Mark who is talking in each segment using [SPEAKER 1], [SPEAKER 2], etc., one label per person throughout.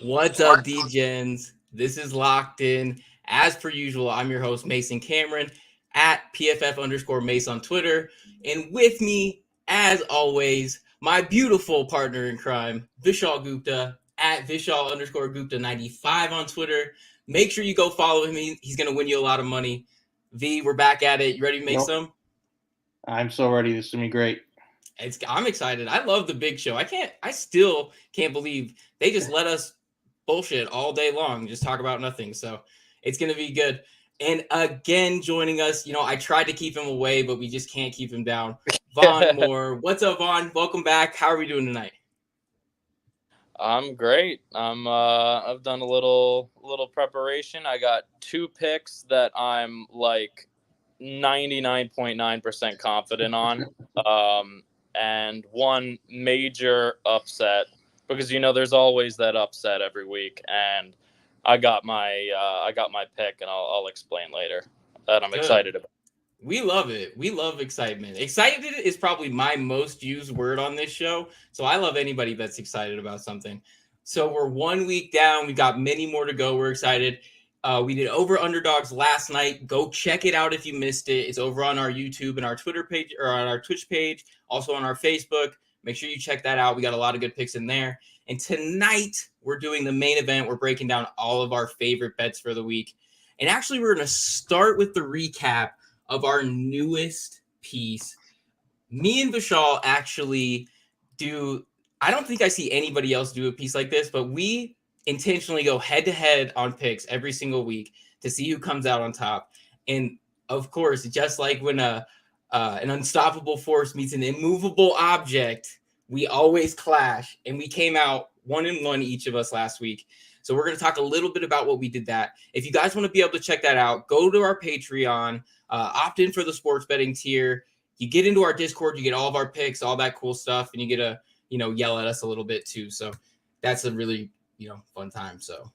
[SPEAKER 1] What's up, D-Gens? This is Locked In. As per usual, I'm your host, Mason Cameron, at PFF_Mace on Twitter. And with me, as always, my beautiful partner in crime, Vishaal Gupta, at Vishaal_Gupta95 on Twitter. Make sure you go follow him. He's going to win you a lot of money. V, we're back at it. You ready to make some?
[SPEAKER 2] I'm so ready. This is going to be great.
[SPEAKER 1] I'm excited. I love the big show. I still can't believe they just let us bullshit all day long, just talk about nothing. So it's going to be good. And again, joining us, I tried to keep him away, but we just can't keep him down. Vaughn Moore. What's up, Vaughn? Welcome back. How are we doing tonight?
[SPEAKER 3] I'm great. I've done a little preparation. I got 2 picks that I'm like 99.9% confident on. And one major upset, because there's always that upset every week, and I got my pick, and I'll explain later that I'm excited about.
[SPEAKER 1] We love it. We love excitement. Excited is probably my most used word on this show, so I love anybody that's excited about something. So we're 1 week down. We got many more to go. We're excited. We did over underdogs last night. Go check it out if you missed it. It's over on our YouTube and our Twitter page, or on our Twitch page, also on our Facebook. Make sure you check that out. We got a lot of good picks in there. And tonight we're doing the main event. We're breaking down all of our favorite bets for the week. And actually, we're going to start with the recap of our newest piece. Me and Vishaal actually do. I don't think I see anybody else do a piece like this, but we intentionally go head-to-head on picks every single week to see who comes out on top. And of course, just like when an unstoppable force meets an immovable object, we always clash. And we came out 1-1 each of us last week. So we're going to talk a little bit about what we did that. If you guys want to be able to check that out, go to our Patreon, opt in for the sports betting tier. You get into our Discord, you get all of our picks, all that cool stuff, and you get to, yell at us a little bit too. So that's a really fun time. So,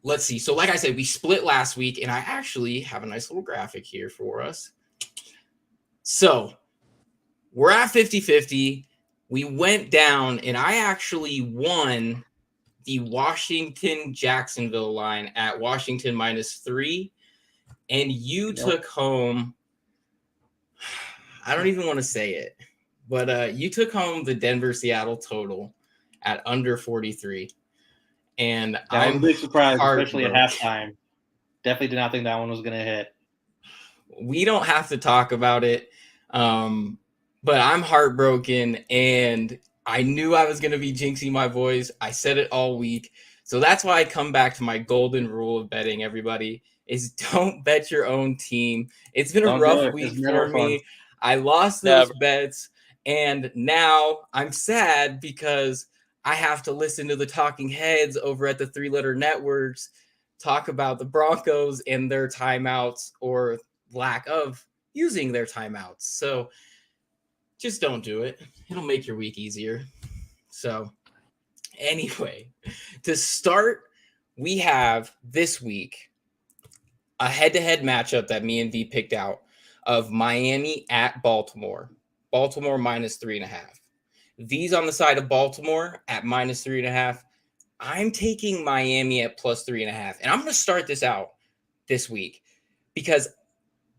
[SPEAKER 1] let's see. So like I said, we split last week, and I actually have a nice little graphic here for us. So we're at 50-50. We went down, and I actually won the Washington-Jacksonville line at Washington -3. And you took home, I don't even want to say it, but you took home the Denver-Seattle total at under 43. And I'm
[SPEAKER 2] a big surprise, especially at halftime. Definitely did not think that one was going to hit.
[SPEAKER 1] We don't have to talk about it, but I'm heartbroken, and I knew I was going to be jinxing my boys. I said it all week. So that's why I come back to my golden rule of betting, everybody, is don't bet your own team. It's been a rough week for me. I lost those bets. And now I'm sad because I have to listen to the talking heads over at the 3-letter networks talk about the Broncos and their timeouts or lack of using their timeouts. So just don't do it. It'll make your week easier. So anyway, to start, we have this week a head-to-head matchup that me and V picked out of Miami at Baltimore. Baltimore -3.5. V's on the side of Baltimore at -3.5. I'm taking Miami at +3.5. And I'm going to start this out this week because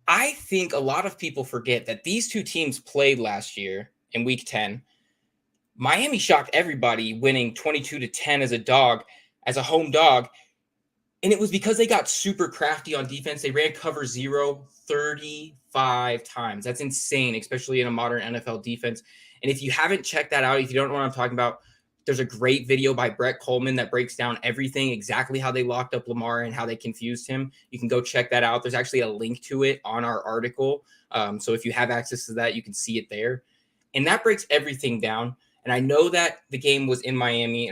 [SPEAKER 1] I think a lot of people forget that these two teams played last year in week 10. Miami shocked everybody, winning 22-10 as a home dog. And it was because they got super crafty on defense. They ran cover 0 35 times. That's insane, especially in a modern NFL defense. And if you haven't checked that out, if you don't know what I'm talking about, there's a great video by Brett Coleman that breaks down everything, exactly how they locked up Lamar and how they confused him. You can go check that out. There's actually a link to it on our article. So if you have access to that, you can see it there. And that breaks everything down. And I know that the game was in Miami,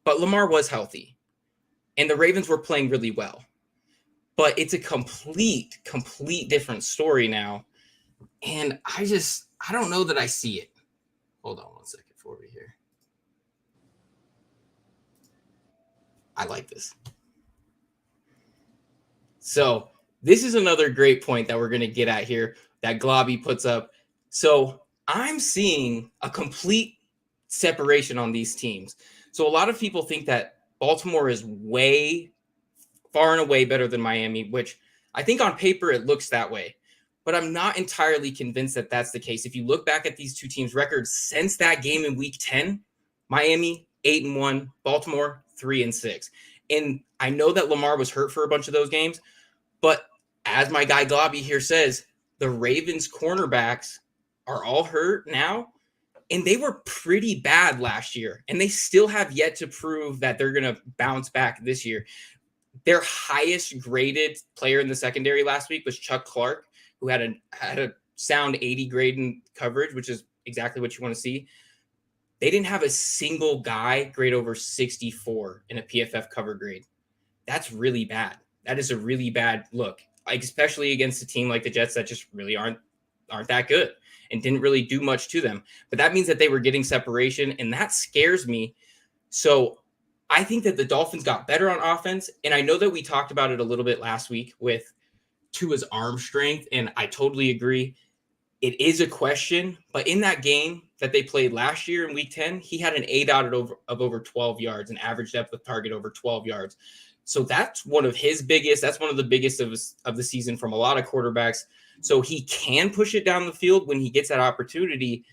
[SPEAKER 1] but Lamar was healthy. And the Ravens were playing really well. But it's a complete different story now. And I don't know that I see it. Hold on 1 second for me here. I like this. So this is another great point that we're going to get at here that Globby puts up. So I'm seeing a complete separation on these teams. So a lot of people think that Baltimore is way far and away better than Miami, which I think on paper it looks that way. But I'm not entirely convinced that that's the case. If you look back at these two teams' records since that game in Week 10, Miami 8-1, Baltimore 3-6. And I know that Lamar was hurt for a bunch of those games, but as my guy Globby here says, the Ravens cornerbacks are all hurt now, and they were pretty bad last year, and they still have yet to prove that they're going to bounce back this year. Their highest graded player in the secondary last week was Chuck Clark, who had a sound 80 grade in coverage, which is exactly what you want to see. They didn't have a single guy grade over 64 in a PFF cover grade. That's really bad. That is a really bad look, like especially against a team like the Jets that just really aren't that good and didn't really do much to them. But that means that they were getting separation, and that scares me. So I think that the Dolphins got better on offense, and I know that we talked about it a little bit last week with Tua's arm strength, and I totally agree. It is a question, but in that game that they played last year in Week 10, he had an ADOT of over 12 yards, an average depth of target over 12 yards. So that's one of the biggest of the season from a lot of quarterbacks. So he can push it down the field when he gets that opportunity,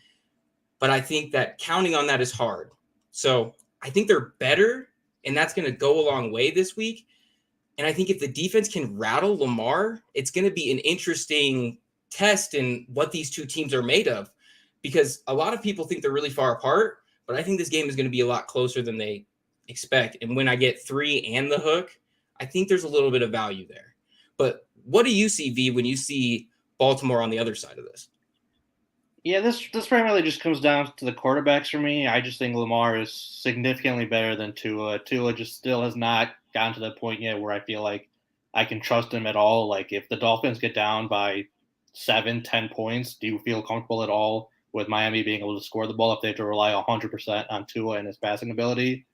[SPEAKER 1] but I think that counting on that is hard. So I think they're better, and that's going to go a long way this week. And I think if the defense can rattle Lamar, it's going to be an interesting test in what these two teams are made of, because a lot of people think they're really far apart, but I think this game is going to be a lot closer than they expect. And when I get 3 and the hook, I think there's a little bit of value there. But what do you see, V, when you see Baltimore on the other side of this?
[SPEAKER 2] Yeah, this primarily just comes down to the quarterbacks for me. I just think Lamar is significantly better than Tua. Tua just still has not gotten to the point yet where I feel like I can trust him at all. Like if the Dolphins get down by 7-10 points, do you feel comfortable at all with Miami being able to score the ball if they have to rely 100% on Tua and his passing ability?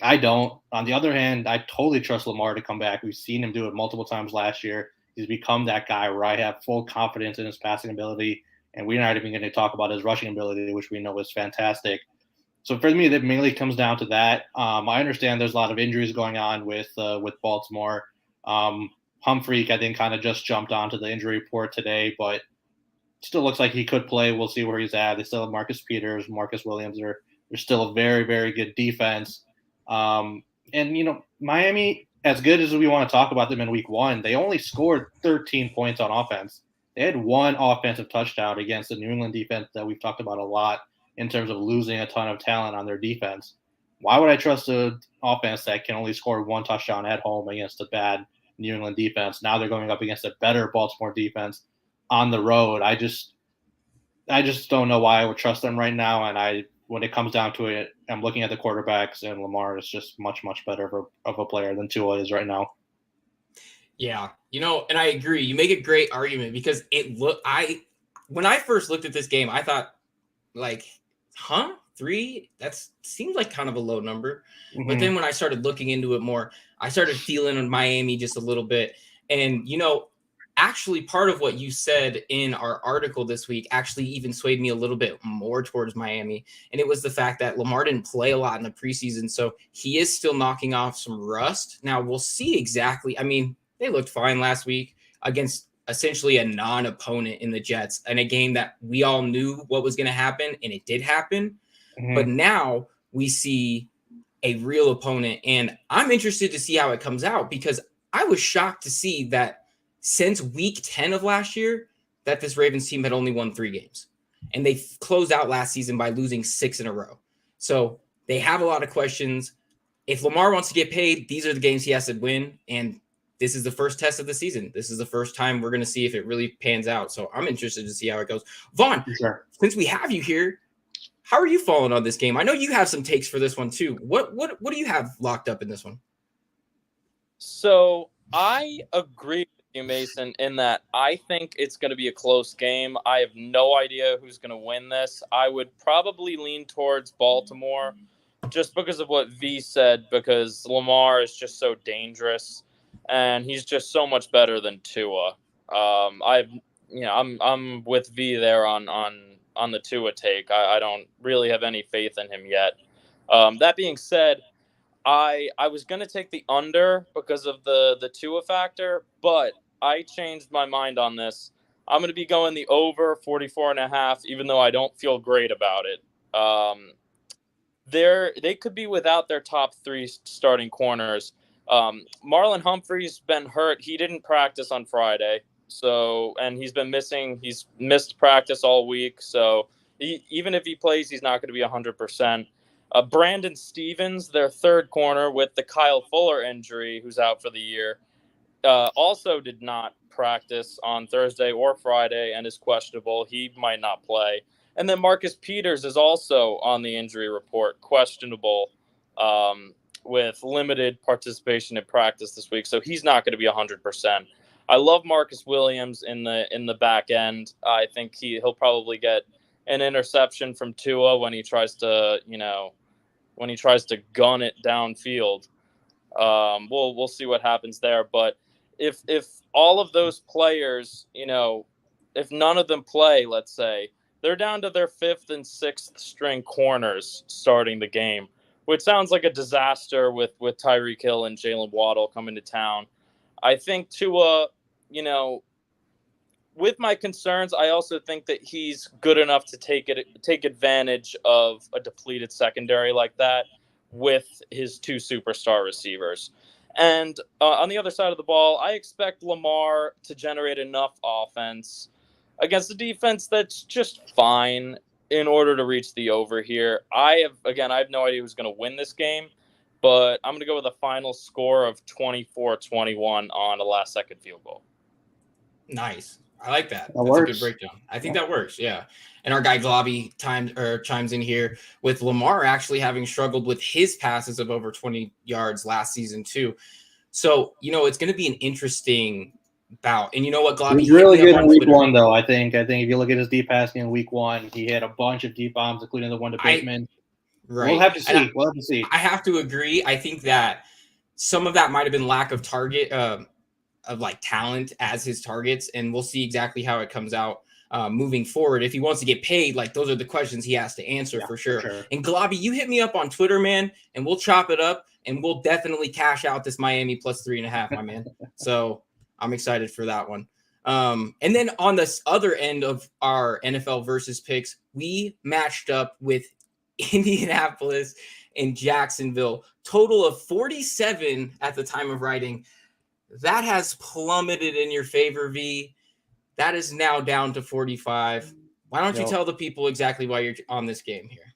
[SPEAKER 2] I don't. On the other hand, I totally trust Lamar to come back. We've seen him do it multiple times last year. He's become that guy where I have full confidence in his passing ability. And we're not even going to talk about his rushing ability, which we know is fantastic. So for me, that mainly comes down to that. I understand there's a lot of injuries going on with Baltimore. Humphrey, I think, kind of just jumped onto the injury report today, but still looks like he could play. We'll see where he's at. They still have Marcus Peters, Marcus Williams. They're still a very, very good defense. And, Miami, as good as we want to talk about them in week 1, they only scored 13 points on offense. They had 1 offensive touchdown against the New England defense that we've talked about a lot in terms of losing a ton of talent on their defense. Why would I trust an offense that can only score 1 touchdown at home against a bad New England defense? Now they're going up against a better Baltimore defense on the road. I just don't know why I would trust them right now. And when it comes down to it, I'm looking at the quarterbacks, and Lamar is just much, much better of a player than Tua is right now.
[SPEAKER 1] Yeah, and I agree. You make a great argument because when I first looked at this game, I thought, 3? That seems like kind of a low number. Mm-hmm. But then when I started looking into it more, I started feeling Miami just a little bit. And, actually part of what you said in our article this week actually even swayed me a little bit more towards Miami. And it was the fact that Lamar didn't play a lot in the preseason. So he is still knocking off some rust. Now we'll see exactly. I mean, they looked fine last week against essentially a non-opponent in the Jets, and a game that we all knew what was going to happen, and it did happen. Mm-hmm. But now we see a real opponent, and I'm interested to see how it comes out, because I was shocked to see that since week 10 of last year, that this Ravens team had only won 3 games, and they closed out last season by losing 6 in a row. So they have a lot of questions. If Lamar wants to get paid, these are the games he has to win, and this is the first test of the season. This is the first time we're going to see if it really pans out. So I'm interested to see how it goes. Vaughn, sure. Since we have you here, how are you falling on this game? I know you have some takes for this one too. What do you have locked up in this one?
[SPEAKER 3] So I agree with you, Mason, in that I think it's going to be a close game. I have no idea who's going to win this. I would probably lean towards Baltimore just because of what V said, because Lamar is just so dangerous. And he's just so much better than Tua. I'm with V there on the Tua take. I don't really have any faith in him yet. That being said, I was going to take the under because of the Tua factor, but I changed my mind on this. I'm going to be going the over 44.5, even though I don't feel great about it. They could be without their top 3 starting corners. Marlon Humphrey's been hurt. He didn't practice on Friday, and he's missed practice all week. So even if he plays, he's not going to be 100%. Brandon Stevens, their third corner with the Kyle Fuller injury, who's out for the year, also did not practice on Thursday or Friday and is questionable. He might not play. And then Marcus Peters is also on the injury report, questionable, with limited participation in practice this week. So he's not going to be 100%. I love Marcus Williams in the back end. I think he'll probably get an interception from Tua when he tries to gun it downfield. We'll see what happens there. But if all of those players, if none of them play, let's say, they're down to their 5th and 6th string corners starting the game, which sounds like a disaster with Tyreek Hill and Jalen Waddle coming to town. I think Tua, with my concerns, I also think that he's good enough to take advantage of a depleted secondary like that with his 2 superstar receivers. And on the other side of the ball, I expect Lamar to generate enough offense against a defense that's just fine in order to reach the over here. I have no idea who's going to win this game, but I'm going to go with a final score of 24-21 on a last-second field goal.
[SPEAKER 1] Nice. I like that. That's
[SPEAKER 2] works.
[SPEAKER 1] A good breakdown. I think that works. Yeah. And our guy Globby chimes in here with Lamar actually having struggled with his passes of over 20 yards last season too. So, it's going to be an interesting bout. And you know what, Globby?
[SPEAKER 2] He's really good in week 1, though. I think if you look at his deep passing in week 1, he hit a bunch of deep bombs, including the one to Bateman.
[SPEAKER 1] Right.
[SPEAKER 2] We'll have to see.
[SPEAKER 1] I have to agree. I think that some of that might have been lack of target of like talent as his targets, and we'll see exactly how it comes out moving forward. If he wants to get paid, like those are the questions he has to answer for sure. And Globby, you hit me up on Twitter, man, and we'll chop it up, and we'll definitely cash out this Miami plus 3.5, my man. So I'm excited for that one. And then on this other end of our NFL versus picks, we matched up with Indianapolis and Jacksonville. Total of 47 at the time of writing. That has plummeted in your favor, V. That is now down to 45. Why don't you tell the people exactly why you're on this game here?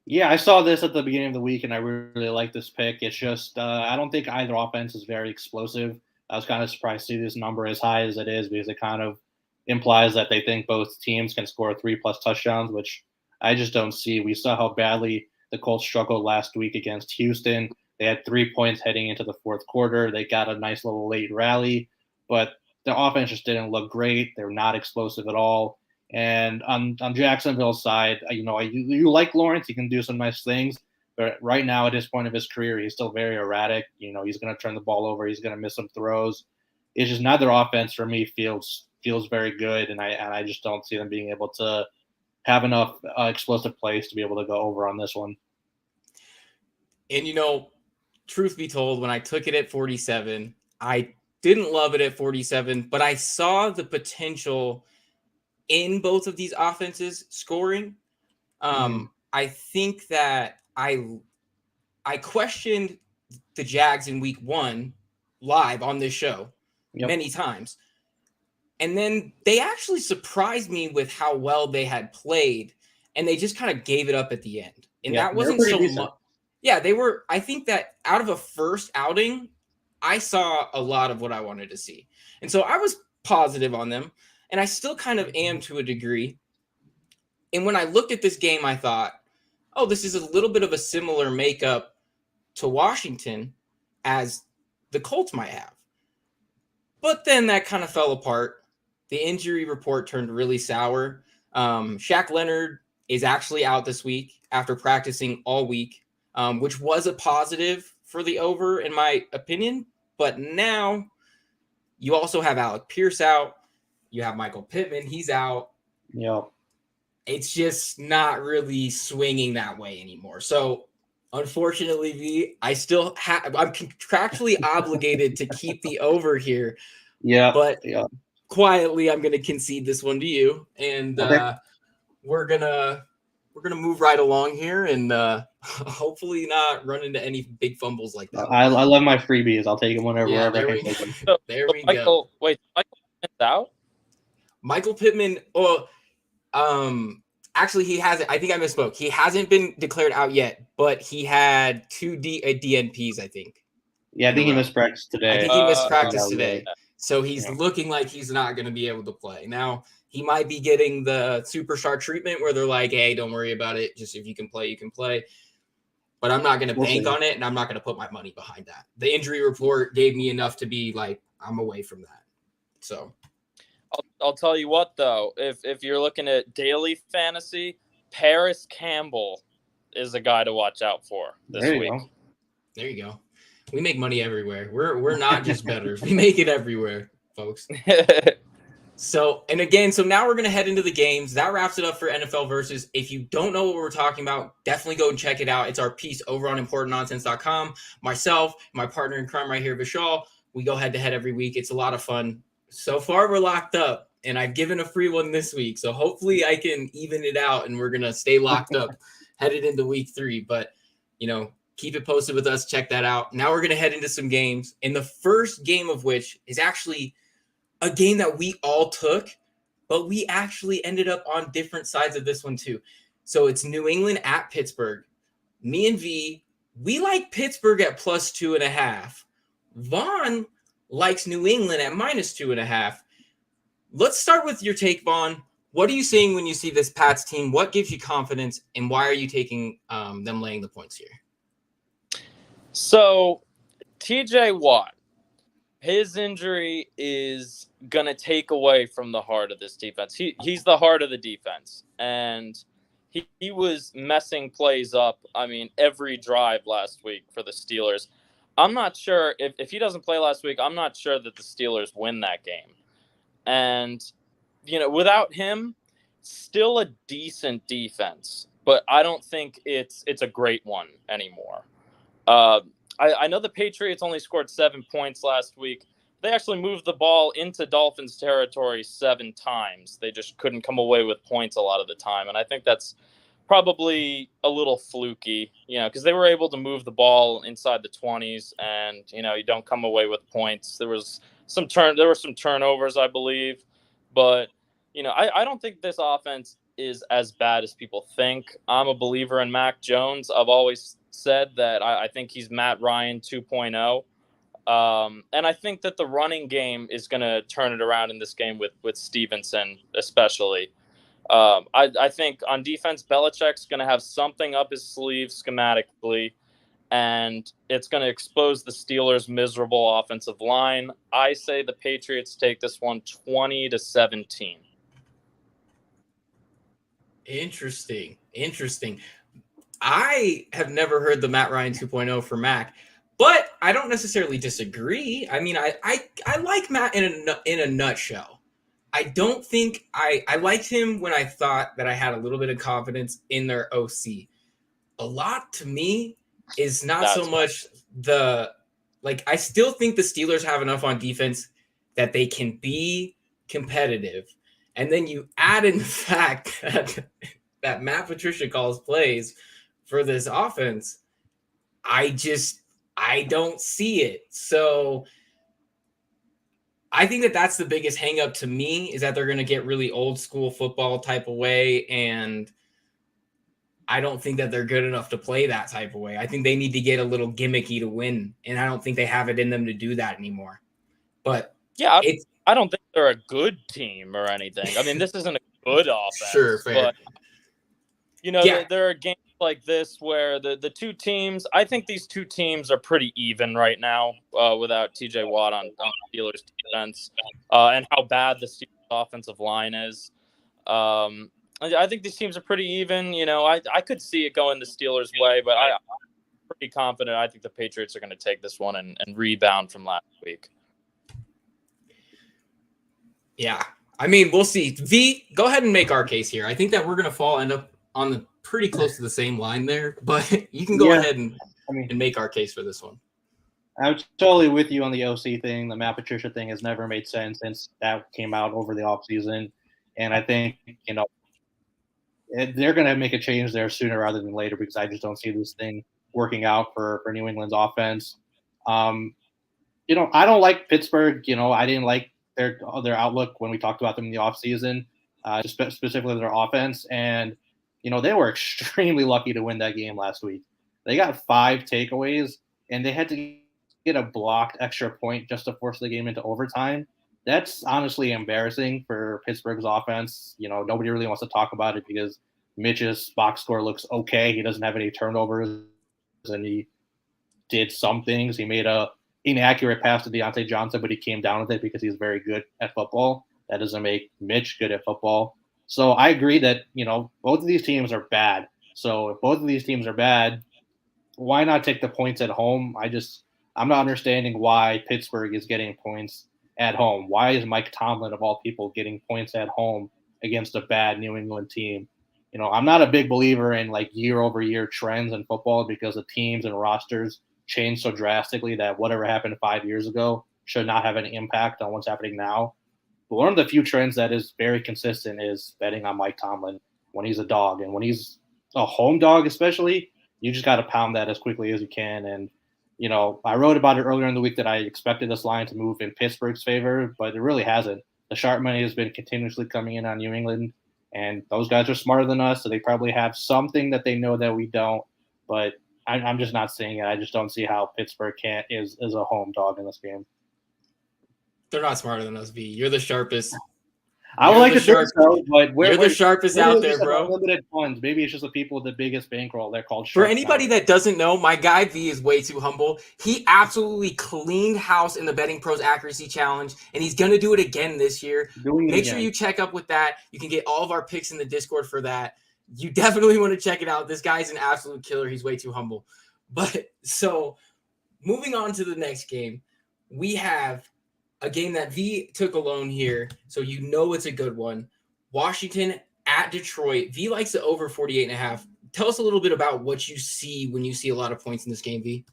[SPEAKER 2] Yeah, I saw this at the beginning of the week, and I really like this pick. It's just I don't think either offense is very explosive. I was kind of surprised to see this number as high as it is because it kind of implies that they think both teams can score 3+ touchdowns, which I just don't see. We saw how badly the Colts struggled last week against Houston. They had 3 points heading into the fourth quarter. They got a nice little late rally, but the offense just didn't look great. They're not explosive at all. And on Jacksonville's side, you like Lawrence. He can do some nice things. But right now, at this point of his career, he's still very erratic. He's going to turn the ball over. He's going to miss some throws. It's just neither offense for me feels very good, and I just don't see them being able to have enough explosive plays to be able to go over on this one.
[SPEAKER 1] And truth be told, when I took it at 47, I didn't love it at 47, but I saw the potential in both of these offenses scoring. I think that I questioned the Jags in week 1 live on this show many times. And then they actually surprised me with how well they had played, and they just kind of gave it up at the end. And that wasn't so much. Yeah, they were. I think that out of a first outing, I saw a lot of what I wanted to see. And so I was positive on them, and I still kind of am to a degree. And when I looked at this game, I thought, oh, this is a little bit of a similar makeup to Washington as the Colts might have. But then that kind of fell apart. The injury report turned really sour. Shaq Leonard is actually out this week after practicing all week, which was a positive for the over, in my opinion. But now you also have Alec Pierce out. You have Michael Pittman. He's out.
[SPEAKER 2] Yep.
[SPEAKER 1] it's just not really swinging that way anymore. So unfortunately, V, I'm contractually obligated to keep the over here.
[SPEAKER 2] Yeah.
[SPEAKER 1] But quietly, I'm going to concede this one to you, and we're gonna move right along here, and hopefully not run into any big fumbles like that.
[SPEAKER 2] I love my freebies. I'll take them wherever I can take them.
[SPEAKER 1] There we go.
[SPEAKER 3] Wait, Michael Pittman's out?
[SPEAKER 1] Michael Pittman. Actually, he hasn't. I think I misspoke. He hasn't been declared out yet, but he had 2 DNPs, I think.
[SPEAKER 2] Yeah, I think he missed practice today.
[SPEAKER 1] I think he missed practice today. So he's looking like he's not going to be able to play. Now, he might be getting the superstar treatment where they're like, hey, don't worry about it. Just if you can play, you can play. But I'm not going to bank on it, and I'm not going to put my money behind that. The injury report gave me enough to be like, I'm away from that. So
[SPEAKER 3] I'll tell you what, though. If you're looking at daily fantasy, Paris Campbell is a guy to watch out for this week.
[SPEAKER 1] There you go. We make money everywhere. We're not just bettors. We make it everywhere, folks. So now we're going to head into the games. That wraps it up for NFL Versus. If you don't know what we're talking about, definitely go and check it out. It's our piece over on importantnonsense.com. Myself, my partner in crime right here, Vishaal, we go head-to-head every week. It's a lot of fun. So far, we're locked up, and I've given a free one this week. So hopefully I can even it out, and we're going to stay locked up headed into week 3. But, keep it posted with us. Check that out. Now we're going to head into some games, and the first game of which is actually a game that we all took, but we actually ended up on different sides of this one too. So it's New England at Pittsburgh. Me and V, we like Pittsburgh at +2.5. Vaughn likes New England at -2.5. Let's start with your take, Vaughn. What are you seeing when you see this Pats team? What gives you confidence, and why are you taking them laying the points here?
[SPEAKER 3] So, TJ Watt, his injury is going to take away from the heart of this defense. He's the heart of the defense, and he was messing plays up, every drive last week for the Steelers. I'm not sure, if he doesn't play last week, I'm not sure that the Steelers win that game. And, without him, still a decent defense, but I don't think it's a great one anymore. I know the Patriots only scored 7 points last week. They actually moved the ball into Dolphins territory 7 times. They just couldn't come away with points a lot of the time. And I think that's probably a little fluky, because they were able to move the ball inside the 20s and, you don't come away with points. There were some turnovers, I believe. But, I don't think this offense is as bad as people think. I'm a believer in Mac Jones. I've always said that I think he's Matt Ryan 2.0. And I think that the running game is going to turn it around in this game with Stevenson, especially. I think on defense, Belichick's going to have something up his sleeve schematically, and it's going to expose the Steelers' miserable offensive line. I say the Patriots take this one 20-17.
[SPEAKER 1] Interesting. I have never heard the Matt Ryan 2.0 for Mac, but I don't necessarily disagree. I like Matt in a nutshell. I don't think I liked him when I thought that I had a little bit of confidence in their OC. A lot to me is not so much I still think the Steelers have enough on defense that they can be competitive. And then you add in the fact that Matt Patricia calls plays for this offense. I don't see it. So I think that's the biggest hang up to me, is that they're going to get really old school football type of way. And I don't think that they're good enough to play that type of way. I think they need to get a little gimmicky to win. And I don't think they have it in them to do that anymore. But
[SPEAKER 3] yeah, I don't think they're a good team or anything. This isn't a good offense.
[SPEAKER 1] Sure, fair.
[SPEAKER 3] But, there are games like this where the two teams, I think these two teams are pretty even right now without TJ Watt on the Steelers defense and how bad the Steelers offensive line is. I think these teams are pretty even. I could see it going the Steelers' way, but I'm pretty confident. I think the Patriots are going to take this one and rebound from last week.
[SPEAKER 1] Yeah, I mean, we'll see. V, go ahead and make our case here. I think that we're going to end up on the pretty close to the same line there, but you can go ahead and make our case for this one.
[SPEAKER 2] I'm totally with you on the OC thing. The Matt Patricia thing has never made sense since that came out over the offseason. And I think, they're going to make a change there sooner rather than later because I just don't see this thing working out for New England's offense. I don't like Pittsburgh. I didn't like their outlook when we talked about them in the offseason, specifically their offense. And, they were extremely lucky to win that game last week. They got 5 takeaways, and they had to get a blocked extra point just to force the game into overtime. That's honestly embarrassing for Pittsburgh's offense. Nobody really wants to talk about it because Mitch's box score looks okay. He doesn't have any turnovers, and he did some things. He made a inaccurate pass to Deontay Johnson, but he came down with it because he's very good at football. That doesn't make Mitch good at football. So I agree that, both of these teams are bad. So if both of these teams are bad, why not take the points at home? I'm not understanding why Pittsburgh is getting points at home. Why is Mike Tomlin, of all people, getting points at home against a bad New England team? I'm not a big believer in year-over-year trends in football because the teams and rosters change so drastically that whatever happened 5 years ago should not have any impact on what's happening now. But one of the few trends that is very consistent is betting on Mike Tomlin when he's a dog. And when he's a home dog especially, you just got to pound that as quickly as you can. And, I wrote about it earlier in the week that I expected this line to move in Pittsburgh's favor, but it really hasn't. The sharp money has been continuously coming in on New England, and those guys are smarter than us, so they probably have something that they know that we don't. But I'm just not seeing it. I just don't see how Pittsburgh is a home dog in this game.
[SPEAKER 1] They're not smarter than us, V. You're the sharpest.
[SPEAKER 2] I would like to think so, but
[SPEAKER 1] you're the sharpest out there, bro.
[SPEAKER 2] Unlimited funds. Maybe it's just the people with the biggest bankroll. They're called.
[SPEAKER 1] For anybody that doesn't know, my guy V is way too humble. He absolutely cleaned house in the Betting Pros Accuracy Challenge, and he's gonna do it again this year. Make sure you check up with that. You can get all of our picks in the Discord for that. You definitely want to check it out. This guy's an absolute killer. He's way too humble. But so, moving on to the next game, we have a game that V took alone here, so it's a good one. Washington at Detroit. V likes the over 48.5. Tell us a little bit about what you see when you see a lot of points in this game, V.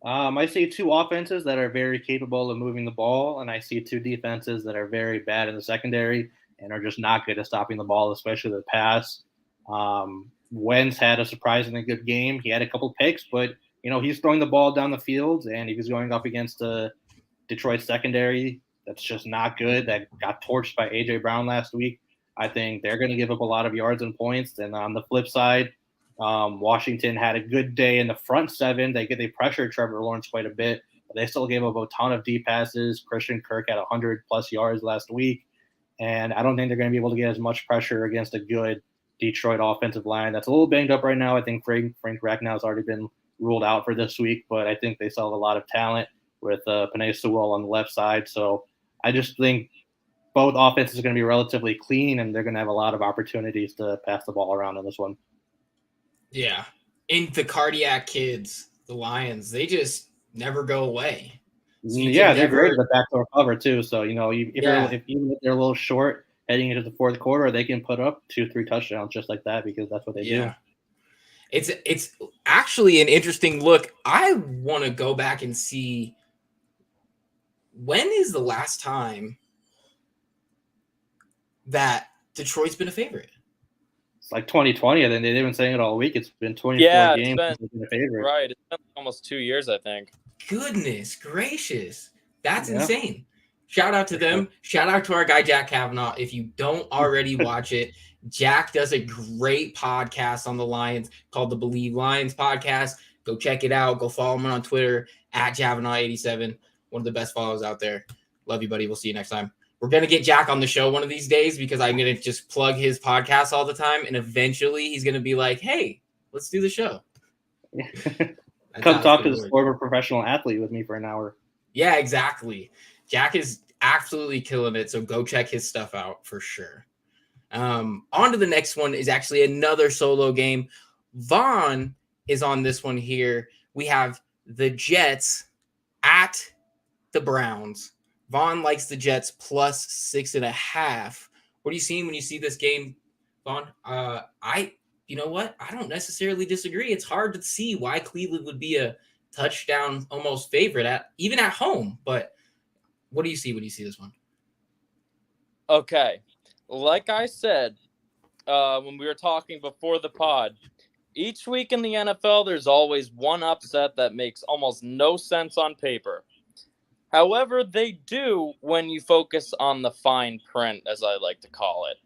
[SPEAKER 2] I see 2 offenses that are very capable of moving the ball, and I see 2 defenses that are very bad in the secondary and are just not good at stopping the ball, especially the pass. Wentz had a surprisingly good game. He had a couple picks, but he's throwing the ball down the field, and if he's going up against the Detroit secondary that's just not good, that got torched by A.J. Brown last week, I think they're going to give up a lot of yards and points. And on the flip side, Washington had a good day in the front 7. They pressured Trevor Lawrence quite a bit, but they still gave up a ton of deep passes. Christian Kirk had 100-plus yards last week, and I don't think they're going to be able to get as much pressure against a good Detroit offensive line that's a little banged up right now. I think Frank Ragnow has already been ruled out for this week, but I think they still have a lot of talent with Penei Sewell on the left side. So I just think both offenses are going to be relatively clean, and they're going to have a lot of opportunities to pass the ball around in this one.
[SPEAKER 1] Yeah. And the cardiac kids, the Lions, they just never go away.
[SPEAKER 2] So they're great at the backdoor cover too. So, even if they're a little short heading into the fourth quarter, they can put up 2-3 touchdowns just like that because that's what they do.
[SPEAKER 1] It's actually an interesting look. I want to go back and see, when is the last time that Detroit's been a favorite?
[SPEAKER 2] It's like 2020, and then they've been saying it all week. It's been 24 games since they've been a favorite.
[SPEAKER 3] Right. It's been almost 2 years, I think.
[SPEAKER 1] Goodness gracious. That's insane. Shout out to them. Shout out to our guy, Jack Kavanaugh. If you don't already watch it, Jack does a great podcast on the Lions called the Believe Lions podcast. Go check it out. Go follow him on Twitter at Javanaugh87. One of the best follows out there. Love you, buddy. We'll see you next time. We're going to get Jack on the show one of these days because I'm going to just plug his podcast all the time. And eventually he's going to be like, hey, let's do the show.
[SPEAKER 2] Come talk to this former professional athlete with me for an hour.
[SPEAKER 1] Yeah, exactly. Jack is absolutely killing it. So go check his stuff out for sure. On to the next one is actually another solo game. Vaughn is on this one here. We have the Jets at the Browns. Vaughn likes the Jets plus 6.5. What are you seeing when you see this game, Vaughn? You know what? I don't necessarily disagree. It's hard to see why Cleveland would be a touchdown almost favorite even at home. But what do you see when you see this one?
[SPEAKER 3] Okay. Like I said, when we were talking before the pod, each week in the NFL, there's always one upset that makes almost no sense on paper. However, they do when you focus on the fine print, as I like to call it.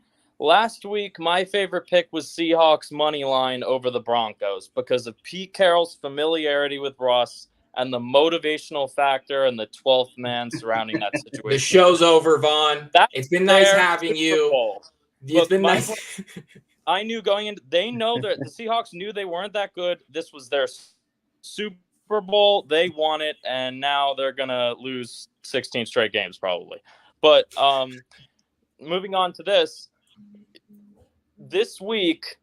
[SPEAKER 3] Last week, my favorite pick was Seahawks money line over the Broncos because of Pete Carroll's familiarity with Russ and the motivational factor and the 12th man surrounding that situation.
[SPEAKER 1] The show's over, Vaughn. It's been nice having you. It's been nice.
[SPEAKER 3] I knew going into, they know that the Seahawks knew they weren't that good. This was their Super Bowl. They won it, and now they're going to lose 16 straight games probably. But moving on to this week,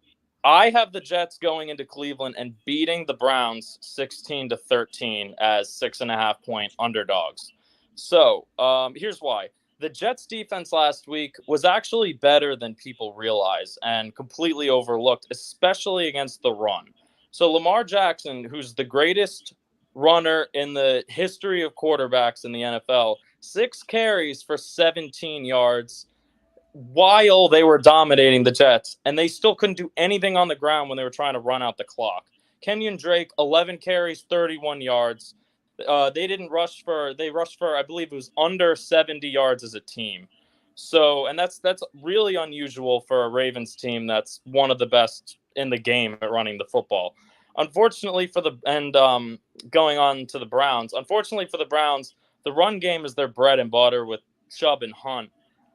[SPEAKER 3] I have the Jets going into Cleveland and beating the Browns 16-13 as 6.5-point underdogs. So here's why. The Jets defense last week was actually better than people realize and completely overlooked, especially against the run. So Lamar Jackson, who's the greatest runner in the history of quarterbacks in the NFL, 6 carries for 17 yards while they were dominating the Jets, and they still couldn't do anything on the ground when they were trying to run out the clock. Kenyon Drake, 11 carries, 31 yards. They rushed for, I believe it was under 70 yards as a team. So, and that's really unusual for a Ravens team that's one of the best in the game at running the football. Unfortunately going on to the Browns, the run game is their bread and butter with Chubb and Hunt.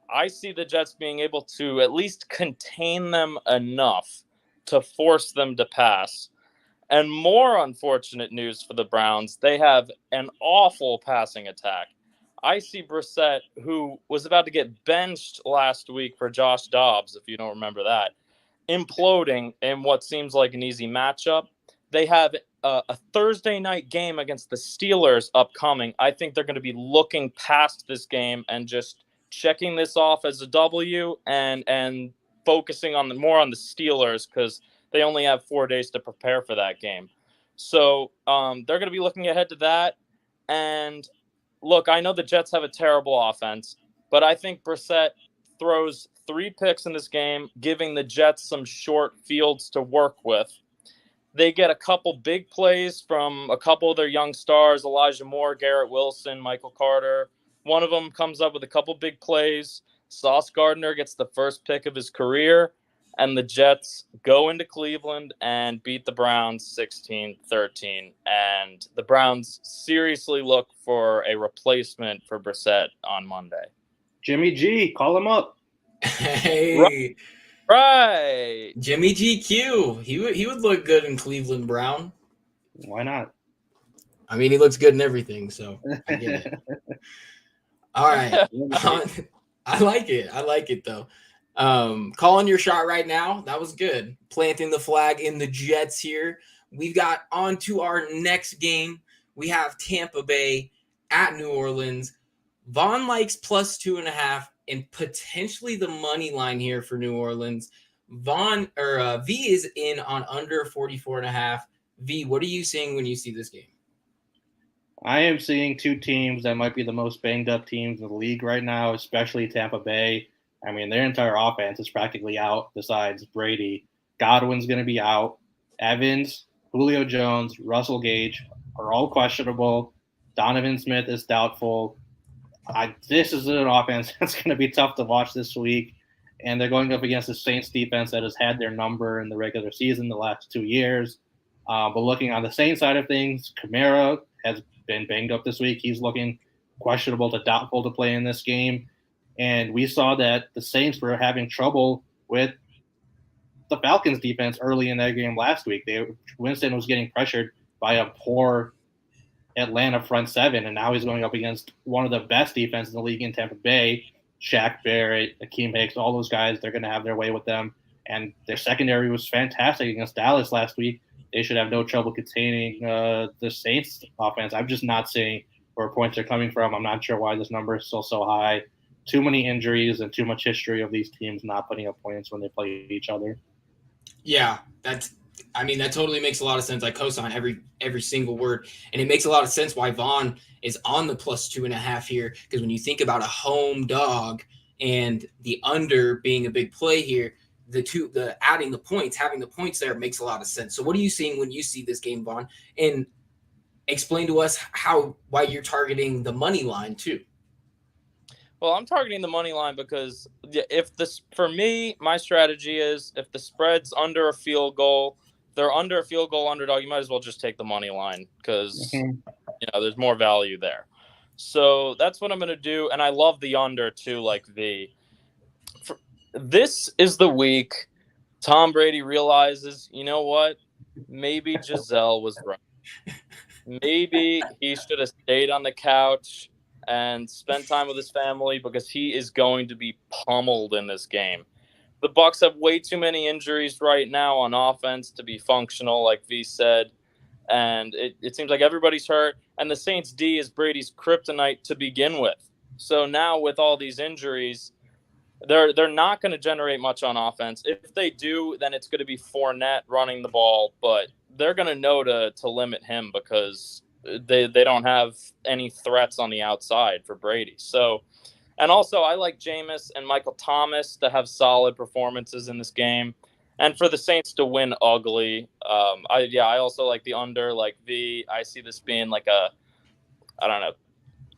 [SPEAKER 3] I see the Jets being able to at least contain them enough to force them to pass. And more unfortunate news for the Browns, they have an awful passing attack. I see Brissett, who was about to get benched last week for Josh Dobbs, if you don't remember that, imploding in what seems like an easy matchup. They have a Thursday night game against the Steelers upcoming. I think they're going to be looking past this game and just checking this off as a W and focusing more on the Steelers because they only have 4 days to prepare for that game. So they're going to be looking ahead to that. And look, I know the Jets have a terrible offense, but I think Brissett throws 3 picks in this game, giving the Jets some short fields to work with. They get a couple big plays from a couple of their young stars, Elijah Moore, Garrett Wilson, Michael Carter. One of them comes up with a couple big plays. Sauce Gardner gets the first pick of his career, and the Jets go into Cleveland and beat the Browns 16-13. And the Browns seriously look for a replacement for Brissett on Monday.
[SPEAKER 2] Jimmy G, call him up.
[SPEAKER 1] Hey.
[SPEAKER 3] Right.
[SPEAKER 1] Jimmy GQ. He would look good in Cleveland, Brown.
[SPEAKER 2] Why not?
[SPEAKER 1] I mean, he looks good in everything, so I get it. All right. I like it, though. Calling your shot right now. That was good. Planting the flag in the Jets here. We've got on to our next game. We have Tampa Bay at New Orleans. Vaughn likes plus 2.5 and potentially the money line here for New Orleans. V is in on under 44.5. V, what are you seeing when you see this game?
[SPEAKER 2] I am seeing 2 teams that might be the most banged up teams in the league right now, especially Tampa Bay. I mean, their entire offense is practically out besides Brady. Godwin's going to be out. Evans, Julio Jones, Russell Gage are all questionable. Donovan Smith is doubtful. This is an offense that's going to be tough to watch this week. And they're going up against the Saints defense that has had their number in the regular season the last 2 years. But looking on the Saints side of things, Kamara has been banged up this week. He's looking questionable to doubtful to play in this game. And we saw that the Saints were having trouble with the Falcons defense early in that game last week. Winston was getting pressured by a poor Atlanta front seven, and now he's going up against one of the best defenses in the league in Tampa Bay. Shaq Barrett, Akeem Hicks, all those guys, they're going to have their way with them. And their secondary was fantastic against Dallas last week. They should have no trouble containing the Saints offense. I'm just not seeing where points are coming from. I'm not sure why this number is still so high. Too many injuries and too much history of these teams not putting up points when they play each other.
[SPEAKER 1] Yeah, that totally makes a lot of sense. I co-sign every single word, and it makes a lot of sense why Vaughn is on the +2.5 here. Because when you think about a home dog and the under being a big play here, having the points there makes a lot of sense. So, what are you seeing when you see this game, Vaughn? And explain to us why you're targeting the money line too.
[SPEAKER 3] Well, I'm targeting the money line because for me, my strategy is if the spread's under a field goal, they're under a field goal underdog, you might as well just take the money line because there's more value there. So that's what I'm going to do, and I love the under too, like this is the week Tom Brady realizes, you know what? Maybe Giselle was right. Maybe he should have stayed on the couch and spent time with his family because he is going to be pummeled in this game. The Bucs have way too many injuries right now on offense to be functional, like V said, and it seems like everybody's hurt. And the Saints D is Brady's kryptonite to begin with. So now with all these injuries, they're not going to generate much on offense. If they do, then it's going to be Fournette running the ball, but they're going to know to limit him because they don't have any threats on the outside for Brady. So, and also I like Jameis and Michael Thomas to have solid performances in this game, and for the Saints to win ugly. I also like the under, like V. I see this being like a, I don't know,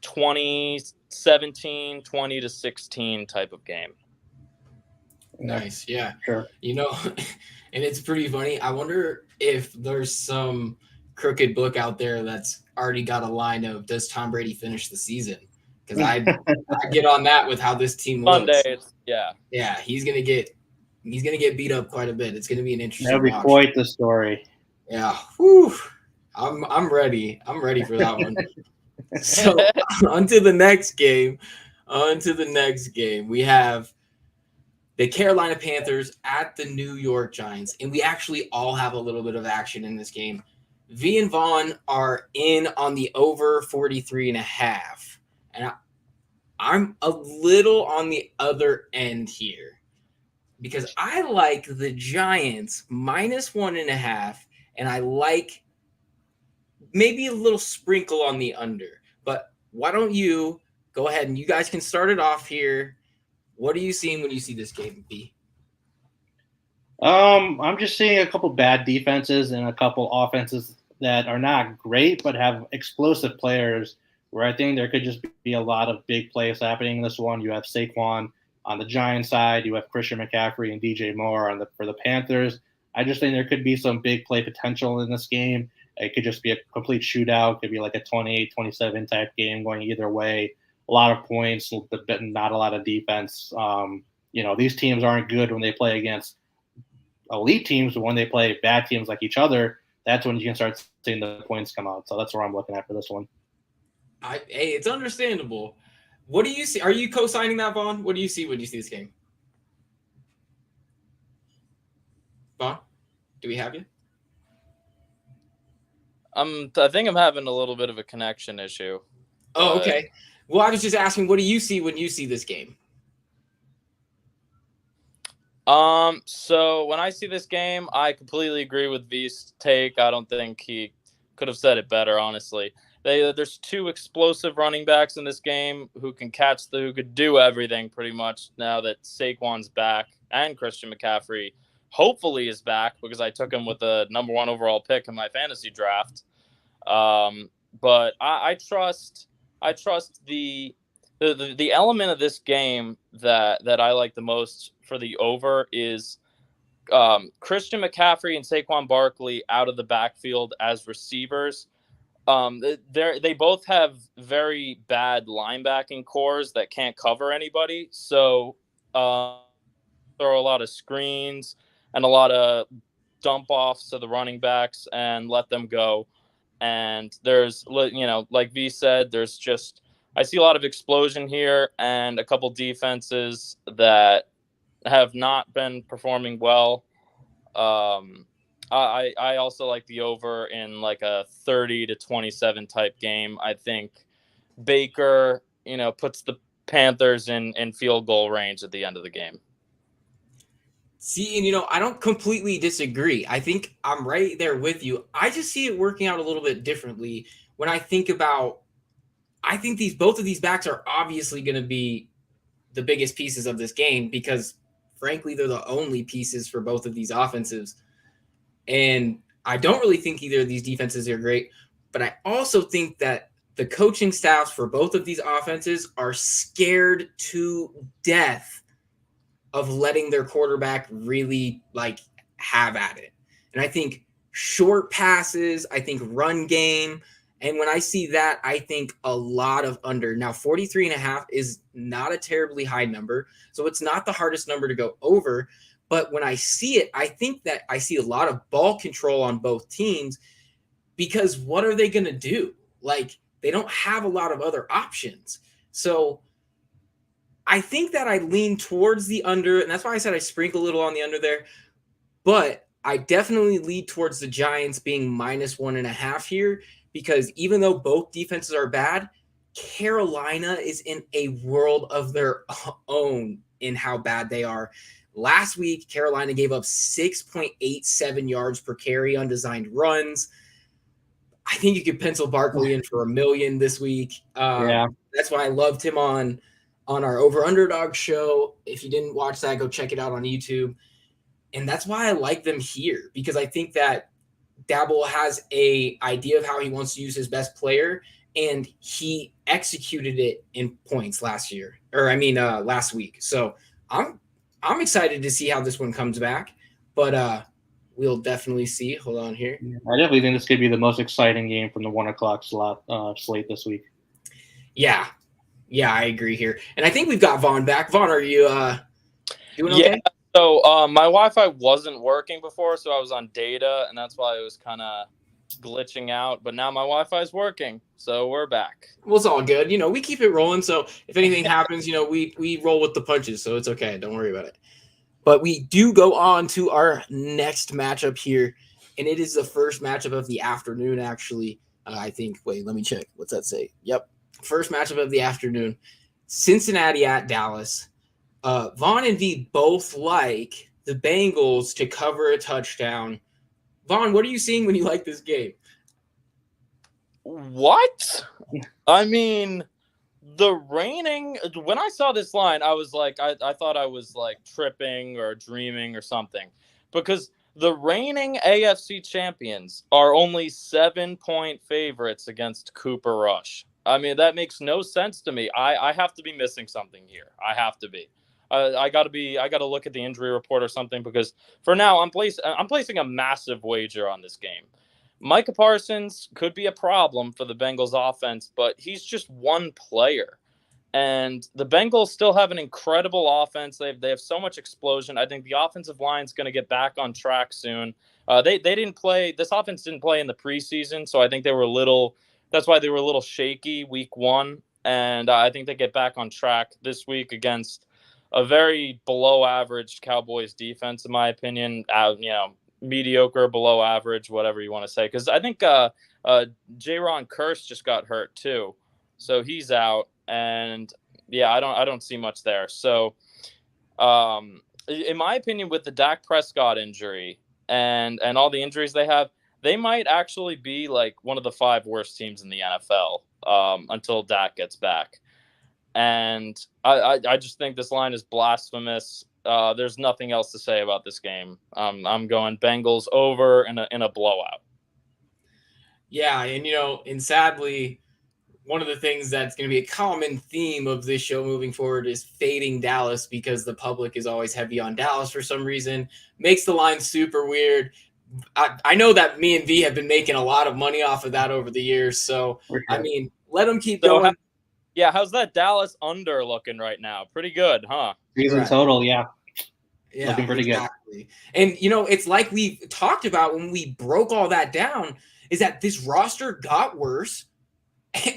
[SPEAKER 3] 20-17, 20-16 type of game.
[SPEAKER 1] Nice. Yeah.
[SPEAKER 2] Sure.
[SPEAKER 1] And it's pretty funny. I wonder if there's some crooked book out there that's already got a line of does Tom Brady finish the season? Because I get on that with how this team looks.
[SPEAKER 3] Sunday,
[SPEAKER 1] yeah, he's gonna get beat up quite a bit. It's gonna be an interesting.
[SPEAKER 2] That'll be quite the story.
[SPEAKER 1] Yeah. Whew. I'm ready. I'm ready for that one. So on to the next game. We have the Carolina Panthers at the New York Giants, and we actually all have a little bit of action in this game. V and Vaughn are in on the over 43.5, and I'm a little on the other end here because I like the Giants -1.5, and I like maybe a little sprinkle on the under. But why don't you go ahead and you guys can start it off here. What are you seeing when you see this game, B?
[SPEAKER 2] I'm just seeing a couple bad defenses and a couple offenses that are not great but have explosive players where I think there could just be a lot of big plays happening in this one. You have Saquon on the Giants side. You have Christian McCaffrey and DJ Moore for the Panthers. I just think there could be some big play potential in this game. It could just be a complete shootout. It could be like a 28-27 type game going either way. A lot of points, but not a lot of defense. These teams aren't good when they play against elite teams, but when they play bad teams like each other, that's when you can start seeing the points come out. So that's where I'm looking at for this one.
[SPEAKER 1] Hey, it's understandable. What do you see? Are you co-signing that, Vaughn? What do you see when you see this game? Vaughn, do we have you?
[SPEAKER 3] I think I'm having a little bit of a connection issue.
[SPEAKER 1] Oh, okay. Well, I was just asking, what do you see when you see this game?
[SPEAKER 3] So when I see this game, I completely agree with V's take. I don't think he could have said it better, honestly. There's two explosive running backs in this game who could do everything pretty much now that Saquon's back and Christian McCaffrey hopefully is back because I took him with the number 1 overall pick in my fantasy draft. But I trust the element of this game that I like the most for the over is Christian McCaffrey and Saquon Barkley out of the backfield as receivers. They both have very bad linebacking cores that can't cover anybody. So throw a lot of screens and a lot of dump offs to the running backs and let them go. And there's, like V said, I see a lot of explosion here and a couple defenses that have not been performing well. I also like the over in like a 30-27 type game. I think Baker, puts the Panthers in field goal range at the end of the game.
[SPEAKER 1] See, and I don't completely disagree. I think I'm right there with you. I just see it working out a little bit differently when I think both of these backs are obviously going to be the biggest pieces of this game because frankly, they're the only pieces for both of these offenses. And I don't really think either of these defenses are great, but I also think that the coaching staffs for both of these offenses are scared to death of letting their quarterback really have at it. And I think short passes, I think run game. And when I see that, I think a lot of under. Now, 43.5 is not a terribly high number. So it's not the hardest number to go over. But when I see it, I think that I see a lot of ball control on both teams because what are they going to do? They don't have a lot of other options. So I think that I lean towards the under, and that's why I said I sprinkle a little on the under there. But I definitely lead towards the Giants being -1.5 here because even though both defenses are bad, Carolina is in a world of their own in how bad they are. Last week, Carolina gave up 6.87 yards per carry on designed runs. I think you could pencil Barkley in for $1 million this week. That's why I loved him on our Over Underdog show. If you didn't watch that, go check it out on YouTube. And that's why I like them here because I think that Dabble has a idea of how he wants to use his best player, and he executed it in points last week. So I'm excited to see how this one comes back, but we'll definitely see. Hold on here.
[SPEAKER 2] I definitely think this could be the most exciting game from the 1:00 slate this week.
[SPEAKER 1] Yeah, I agree here. And I think we've got Vaughn back. Vaughn, are you doing okay?
[SPEAKER 3] Yeah, so my Wi-Fi wasn't working before, so I was on data, and that's why it was kind of glitching out. But now my Wi-Fi is working, so we're back.
[SPEAKER 1] Well, it's all good. We keep it rolling, so if anything happens, we roll with the punches, so it's okay. Don't worry about it. But we do go on to our next matchup here, and it is the first matchup of the afternoon, actually. I think, wait, let me check. What's that say? Yep. First matchup of the afternoon. Cincinnati at Dallas. Vaughn and V both like the Bengals to cover a touchdown. Vaughn, what are you seeing when you like this game?
[SPEAKER 3] What? I mean, when I saw this line, I was like, I thought I was tripping or dreaming or something because the reigning AFC champions are only 7-point favorites against Cooper Rush. I mean, that makes no sense to me. I have to be missing something here. I have to be. I got to look at the injury report or something because for now I'm placing a massive wager on this game. Micah Parsons could be a problem for the Bengals offense, but he's just one player. And the Bengals still have an incredible offense. They have so much explosion. I think the offensive line is going to get back on track soon. They didn't play. This offense didn't play in the preseason, so I think that's why they were a little shaky week one. And I think they get back on track this week against a very below average Cowboys defense, in my opinion. Mediocre, below average, whatever you want to say. Because I think Jaron Kearse just got hurt too, so he's out. And yeah, I don't see much there. So, in my opinion, with the Dak Prescott injury and all the injuries they have, they might actually be one of the 5 worst teams in the NFL until Dak gets back. And I just think this line is blasphemous. There's nothing else to say about this game. I'm going Bengals over in a blowout.
[SPEAKER 1] Yeah, and sadly, one of the things that's going to be a common theme of this show moving forward is fading Dallas because the public is always heavy on Dallas for some reason. Makes the line super weird. I know that me and V have been making a lot of money off of that over the years. So,
[SPEAKER 2] Sure.
[SPEAKER 1] I mean, let them keep going.
[SPEAKER 3] How's that Dallas under looking right now? Pretty good, huh?
[SPEAKER 2] Season total, yeah.
[SPEAKER 1] Yeah,
[SPEAKER 2] looking pretty good.
[SPEAKER 1] And, it's like we talked about when we broke all that down, is that this roster got worse.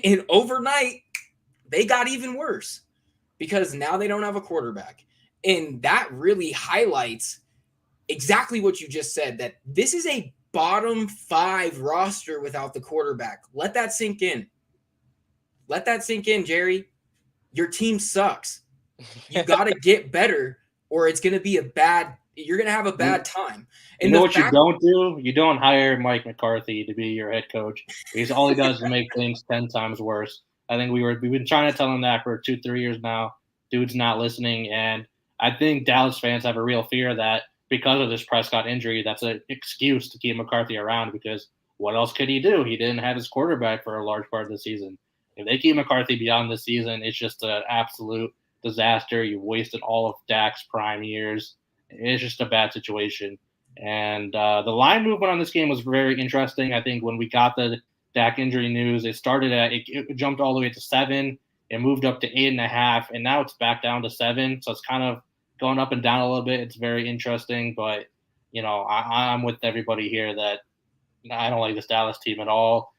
[SPEAKER 1] And overnight, they got even worse because now they don't have a quarterback. And that really highlights exactly what you just said, that this is a bottom 5 roster without the quarterback. Let that sink in. let that sink in, Jerry. Your team sucks. You got to get better, or it's going to be you're going to have a bad time. And
[SPEAKER 2] you know what you don't do? You don't hire Mike McCarthy to be your head coach, because all he does is make things 10 times worse. I think we've been trying to tell him that for 2-3 years now. Dude's not listening, and I think Dallas fans have a real fear that because of this Prescott injury, that's an excuse to keep McCarthy around, because what else could he do? He didn't have his quarterback for a large part of the season. If they keep McCarthy beyond this season, it's just an absolute disaster. You wasted all of Dak's prime years. It's just a bad situation. And the line movement on this game was very interesting. I think when we got the Dak injury news, it jumped all the way to 7. It moved up to 8.5, and now it's back down to 7. So it's kind of going up and down a little bit. It's very interesting, but I'm with everybody here that I don't like this Dallas team at all.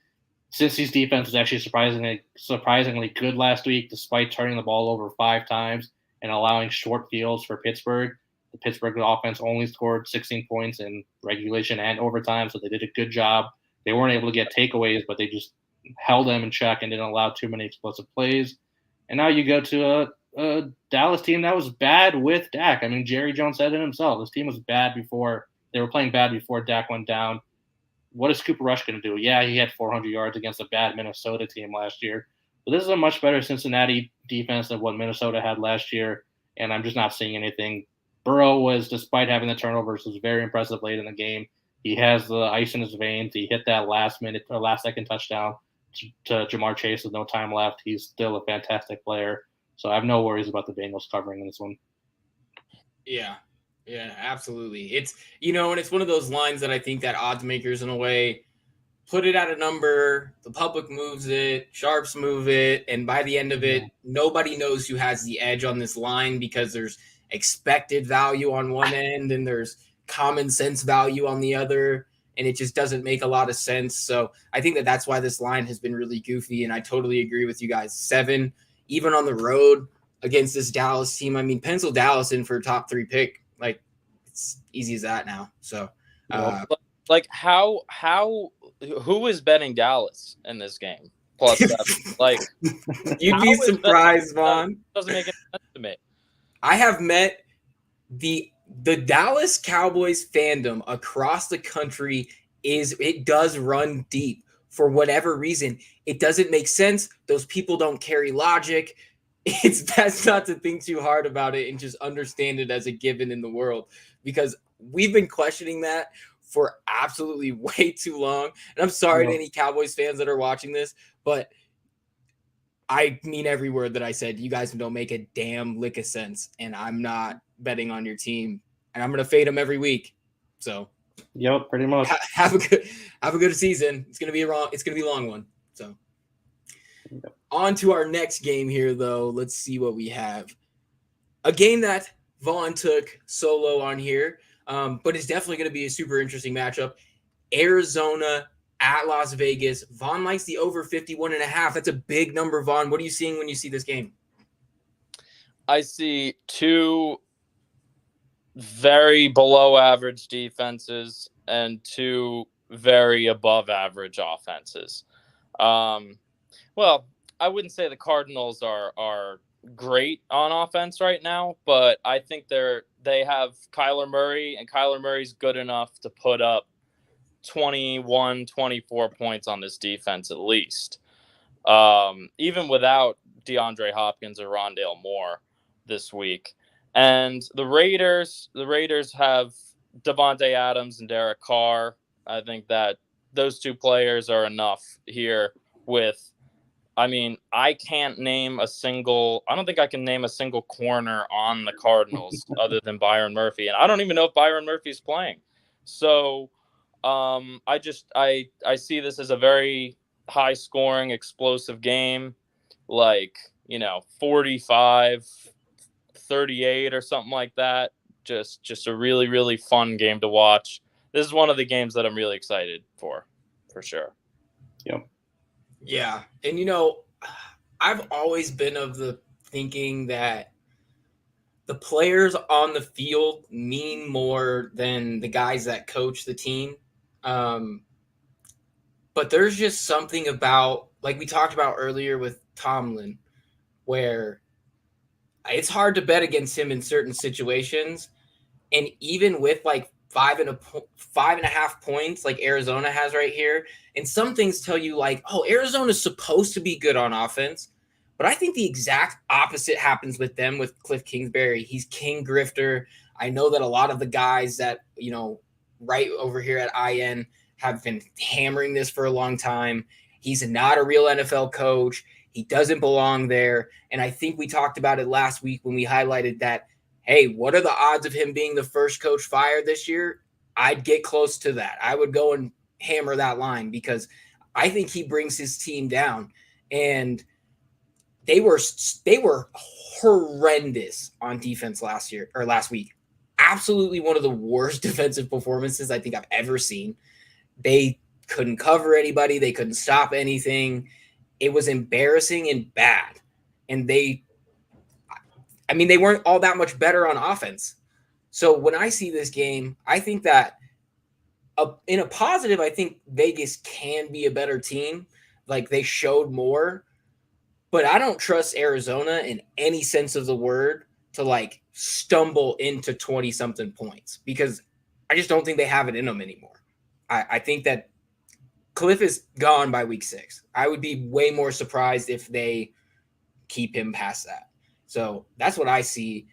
[SPEAKER 2] Cincy's defense was actually surprisingly good last week, despite turning the ball over 5 times and allowing short fields for Pittsburgh. The Pittsburgh offense only scored 16 points in regulation and overtime, so they did a good job. They weren't able to get takeaways, but they just held them in check and didn't allow too many explosive plays. And now you go to a Dallas team that was bad with Dak. I mean, Jerry Jones said it himself. This team was bad before. They were playing bad before Dak went down. What is Cooper Rush going to do? Yeah, he had 400 yards against a bad Minnesota team last year. But this is a much better Cincinnati defense than what Minnesota had last year, and I'm just not seeing anything. Burrow was, despite having the turnovers, was very impressive late in the game. He has the ice in his veins. He hit that last second touchdown to Jamar Chase with no time left. He's still a fantastic player. So I have no worries about the Bengals covering in this one.
[SPEAKER 1] Yeah, absolutely. It's, and it's one of those lines that I think that Oddsmakers, in a way, put it at a number, the public moves it, sharps move it, and by the end of it, nobody knows who has the edge on this line, because there's expected value on one end and there's common sense value on the other, and it just doesn't make a lot of sense. So I think that's why this line has been really goofy, and I totally agree with you guys. 7, even on the road against this Dallas team. I mean, pencil Dallas in for a top 3 pick. Like, it's easy as that now. So
[SPEAKER 3] who is betting Dallas in this game plus 7? Like,
[SPEAKER 1] you'd be surprised, Vaughn.
[SPEAKER 3] Doesn't make any sense to me.
[SPEAKER 1] I have met the Dallas Cowboys fandom across the country. It does run deep for whatever reason. It doesn't make sense. Those people don't carry logic. It's best not to think too hard about it and just understand it as a given in the world, because we've been questioning that for absolutely way too long. And I'm sorry to any Cowboys fans that are watching this, but I mean every word that I said. You guys don't make a damn lick of sense, and I'm not betting on your team, and I'm going to fade them every week. So,
[SPEAKER 2] yep, pretty much.
[SPEAKER 1] Have a good season. It's going to be a long one. So, on to our next game here, though. Let's see what we have. A game that Vaughn took solo on here, but it's definitely going to be a super interesting matchup. Arizona at Las Vegas. Vaughn likes the over 51.5. That's a big number, Vaughn. What are you seeing when you see this game?
[SPEAKER 3] I see 2 very below average defenses and 2 very above average offenses. Well, I wouldn't say the Cardinals are great on offense right now, but I think they have Kyler Murray, and Kyler Murray's good enough to put up 21, 24 points on this defense at least. Even without DeAndre Hopkins or Rondale Moore this week. And the Raiders have Devontae Adams and Derek Carr. I think that those 2 players are enough here with, I mean, I don't think I can name a single corner on the Cardinals other than Byron Murphy. And I don't even know if Byron Murphy's playing. So I see this as a very high scoring, explosive game, like, 45-38 or something like that. Just a really, really fun game to watch. This is one of the games that I'm really excited for sure.
[SPEAKER 2] Yep.
[SPEAKER 1] Yeah. And, I've always been of the thinking that the players on the field mean more than the guys that coach the team. But there's just something about, like we talked about earlier with Tomlin, where it's hard to bet against him in certain situations. And even with like 5.5 points like Arizona has right here, and some things tell you like, oh, Arizona's supposed to be good on offense. But I think the exact opposite happens with them with Cliff Kingsbury. He's king grifter. I know that a lot of the guys that, right over here at IN have been hammering this for a long time. He's not a real NFL coach. He doesn't belong there. And I think we talked about it last week when we highlighted that, hey, what are the odds of him being the first coach fired this year? I'd get close to that. I would go and hammer that line because I think he brings his team down. And they were horrendous on defense last week. Absolutely one of the worst defensive performances I think I've ever seen. They couldn't cover anybody. They couldn't stop anything. It was embarrassing and bad. And they weren't all that much better on offense. So when I see this game, I think that in a positive, I think Vegas can be a better team. Like they showed more. But I don't trust Arizona in any sense of the word to like stumble into 20-something points because I just don't think they have it in them anymore. I think that Cliff is gone by week 6. I would be way more surprised if they keep him past that. So that's what I see.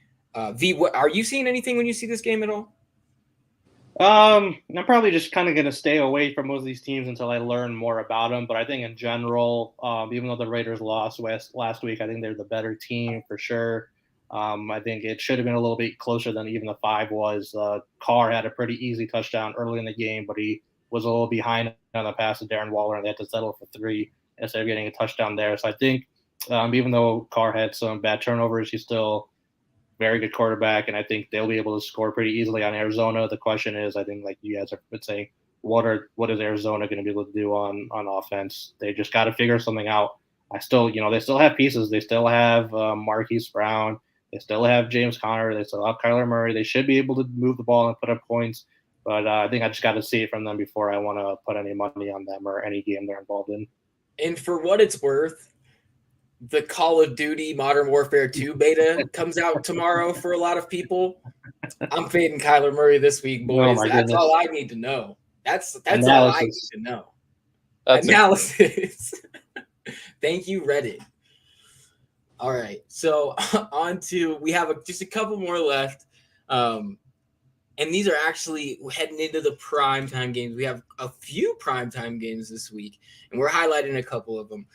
[SPEAKER 1] V, are you seeing anything when you see this game at all?
[SPEAKER 2] I'm probably just kind of going to stay away from most of these teams until I learn more about them. But I think in general, even though the Raiders lost last week, I think they're the better team for sure. I think it should have been a little bit closer than even the 5 was. Carr had a pretty easy touchdown early in the game, but he was a little behind on the pass to Darren Waller, and they had to settle for 3 instead of getting a touchdown there. So I think even though Carr had some bad turnovers, he's still very good quarterback, and I think they'll be able to score pretty easily on Arizona. The question is, I think, like you guys would say, what is Arizona going to be able to do on offense? They just got to figure something out. They still have pieces. They still have Marquise Brown. They still have James Conner. They still have Kyler Murray. They should be able to move the ball and put up points. But I think I just got to see it from them before I want to put any money on them or any game they're involved in.
[SPEAKER 1] And for what it's worth, the Call of Duty Modern Warfare 2 beta comes out tomorrow for a lot of people. I'm fading Kyler Murray this week, boys. That's goodness. All I need to know. That's all I need to know. Analysis. Thank you, Reddit. All right. So we have just a couple more left. And these are actually heading into the primetime games. We have a few primetime games this week, and we're highlighting a couple of them.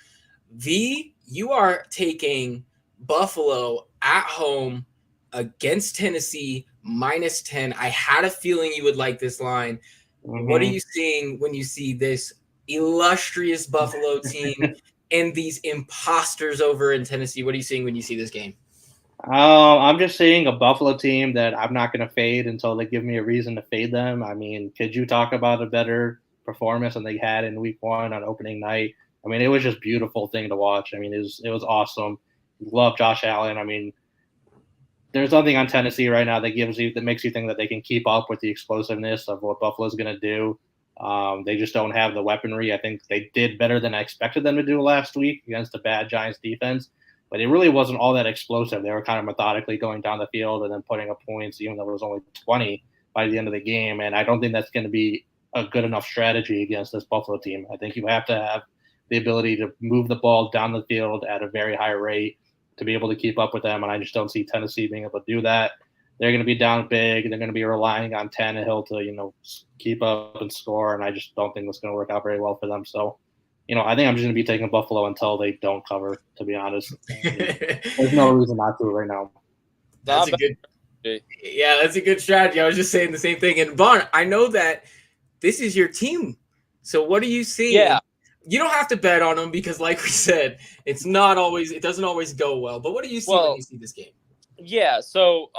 [SPEAKER 1] V, you are taking Buffalo at home against Tennessee -10. I had a feeling you would like this line. Mm-hmm. What are you seeing when you see this illustrious Buffalo team and these imposters over in Tennessee? What are you seeing when you see this game?
[SPEAKER 2] I'm just seeing a Buffalo team that I'm not going to fade until they give me a reason to fade them. I mean, could you talk about a better performance than they had in week 1 on opening night? I mean, it was just a beautiful thing to watch. I mean, it was awesome. Love Josh Allen. I mean, there's nothing on Tennessee right now that makes you think that they can keep up with the explosiveness of what Buffalo's going to do. They just don't have the weaponry. I think they did better than I expected them to do last week against a bad Giants defense, but it really wasn't all that explosive. They were kind of methodically going down the field and then putting up points, even though it was only 20 by the end of the game. And I don't think that's going to be a good enough strategy against this Buffalo team. I think you have to have the ability to move the ball down the field at a very high rate to be able to keep up with them, and I just don't see Tennessee being able to do that. They're going to be down big. They're going to be relying on Tannehill to, keep up and score, and I just don't think that's going to work out very well for them. So, I think I'm just going to be taking Buffalo until they don't cover, to be honest. There's no reason not to right now.
[SPEAKER 1] That's a good strategy. I was just saying the same thing. And Vaughn, I know that this is your team. So what are you seeing?
[SPEAKER 3] Yeah.
[SPEAKER 1] You don't have to bet on them because, like we said, it doesn't always go well. But what do you see when you see this game?
[SPEAKER 3] Yeah, so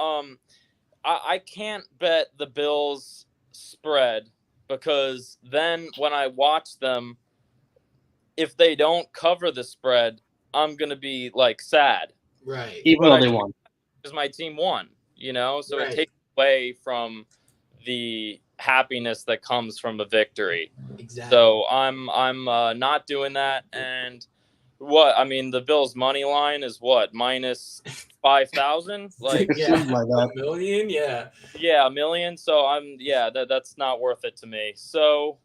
[SPEAKER 3] I can't bet the Bills spread because then when I watch them, if they don't cover the spread, I'm gonna be like sad.
[SPEAKER 1] Right.
[SPEAKER 2] Even though they won.
[SPEAKER 3] Because my team won, so
[SPEAKER 1] right.
[SPEAKER 3] It takes away from the happiness that comes from a victory.
[SPEAKER 1] Exactly.
[SPEAKER 3] So I'm not doing that. And What? I mean, the Bills' money line is what? Minus 5,000? Like,
[SPEAKER 1] Yeah,
[SPEAKER 2] Something like that.
[SPEAKER 1] $1 million. Yeah.
[SPEAKER 3] yeah, a million. So that's not worth it to me. So,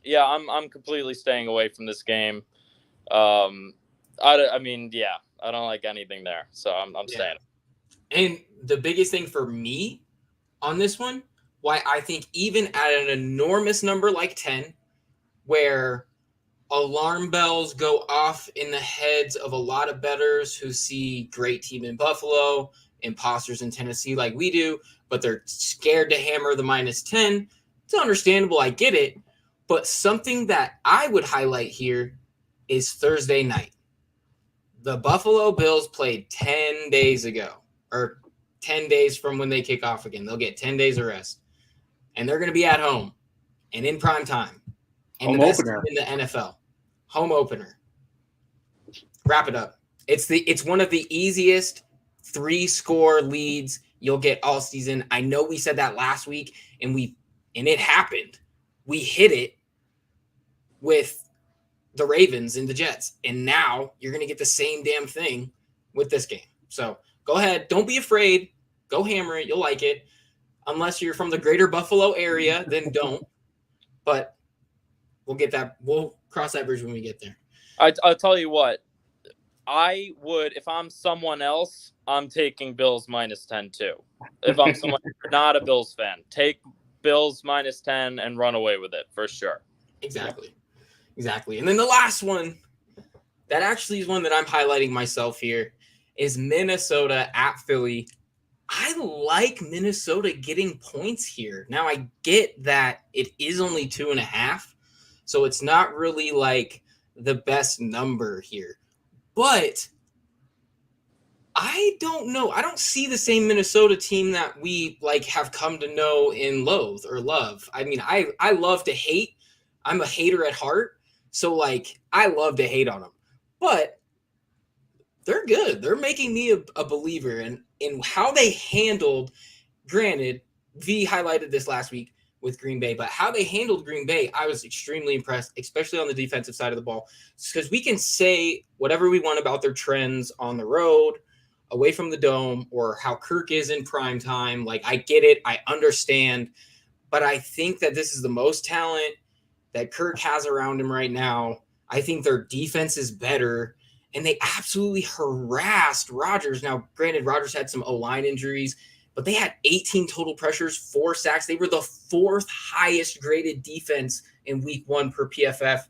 [SPEAKER 3] yeah, I'm completely staying away from this game. I mean, yeah, I don't like anything there. So I'm
[SPEAKER 1] Yeah.
[SPEAKER 3] staying.
[SPEAKER 1] And the biggest thing for me on this one, why I think even at an enormous number like 10, where alarm bells go off in the heads of a lot of bettors who see great team in Buffalo, imposters in Tennessee like we do, but they're scared to hammer the -10. It's understandable. I get it. But something that I would highlight here is Thursday night. The Buffalo Bills played 10 days ago, or 10 days from when they kick off again. They'll get 10 days of rest. And they're going to be at home and in prime time. And
[SPEAKER 2] Home
[SPEAKER 1] the best
[SPEAKER 2] opener.
[SPEAKER 1] team in the NFL. Home opener. Wrap it up. It's one of the easiest 3-score leads you'll get all season. I know we said that last week, and it happened. We hit it with the Ravens and the Jets, and now you're going to get the same damn thing with this game. So go ahead. Don't be afraid. Go hammer it. You'll like it. Unless you're from the greater Buffalo area, then don't. But we'll get that. We'll cross that bridge when we get there.
[SPEAKER 3] I'll tell you what. I would, if I'm someone else, I'm taking Bills -10 too. If I'm someone not a Bills fan, take Bills -10 and run away with it for sure.
[SPEAKER 1] Exactly. And then the last one, that actually is one that I'm highlighting myself here, is Minnesota at Philly. I like Minnesota getting points here. Now, I get that it is only 2.5, so it's not really like the best number here. But I don't know. I don't see the same Minnesota team that we have come to know in loathe or love. I mean, I love to hate. I'm a hater at heart. So, I love to hate on them. But they're good. They're making me a believer in how they handled, granted, V highlighted this last week with Green Bay, but how they handled Green Bay, I was extremely impressed, especially on the defensive side of the ball. Because we can say whatever we want about their trends on the road, away from the dome, or how Kirk is in prime time. I get it. I understand. But I think that this is the most talent that Kirk has around him right now. I think their defense is better, and they absolutely harassed Rodgers. Now, granted, Rodgers had some O-line injuries, but they had 18 total pressures, 4 sacks. They were the 4th highest graded defense in week 1 per PFF.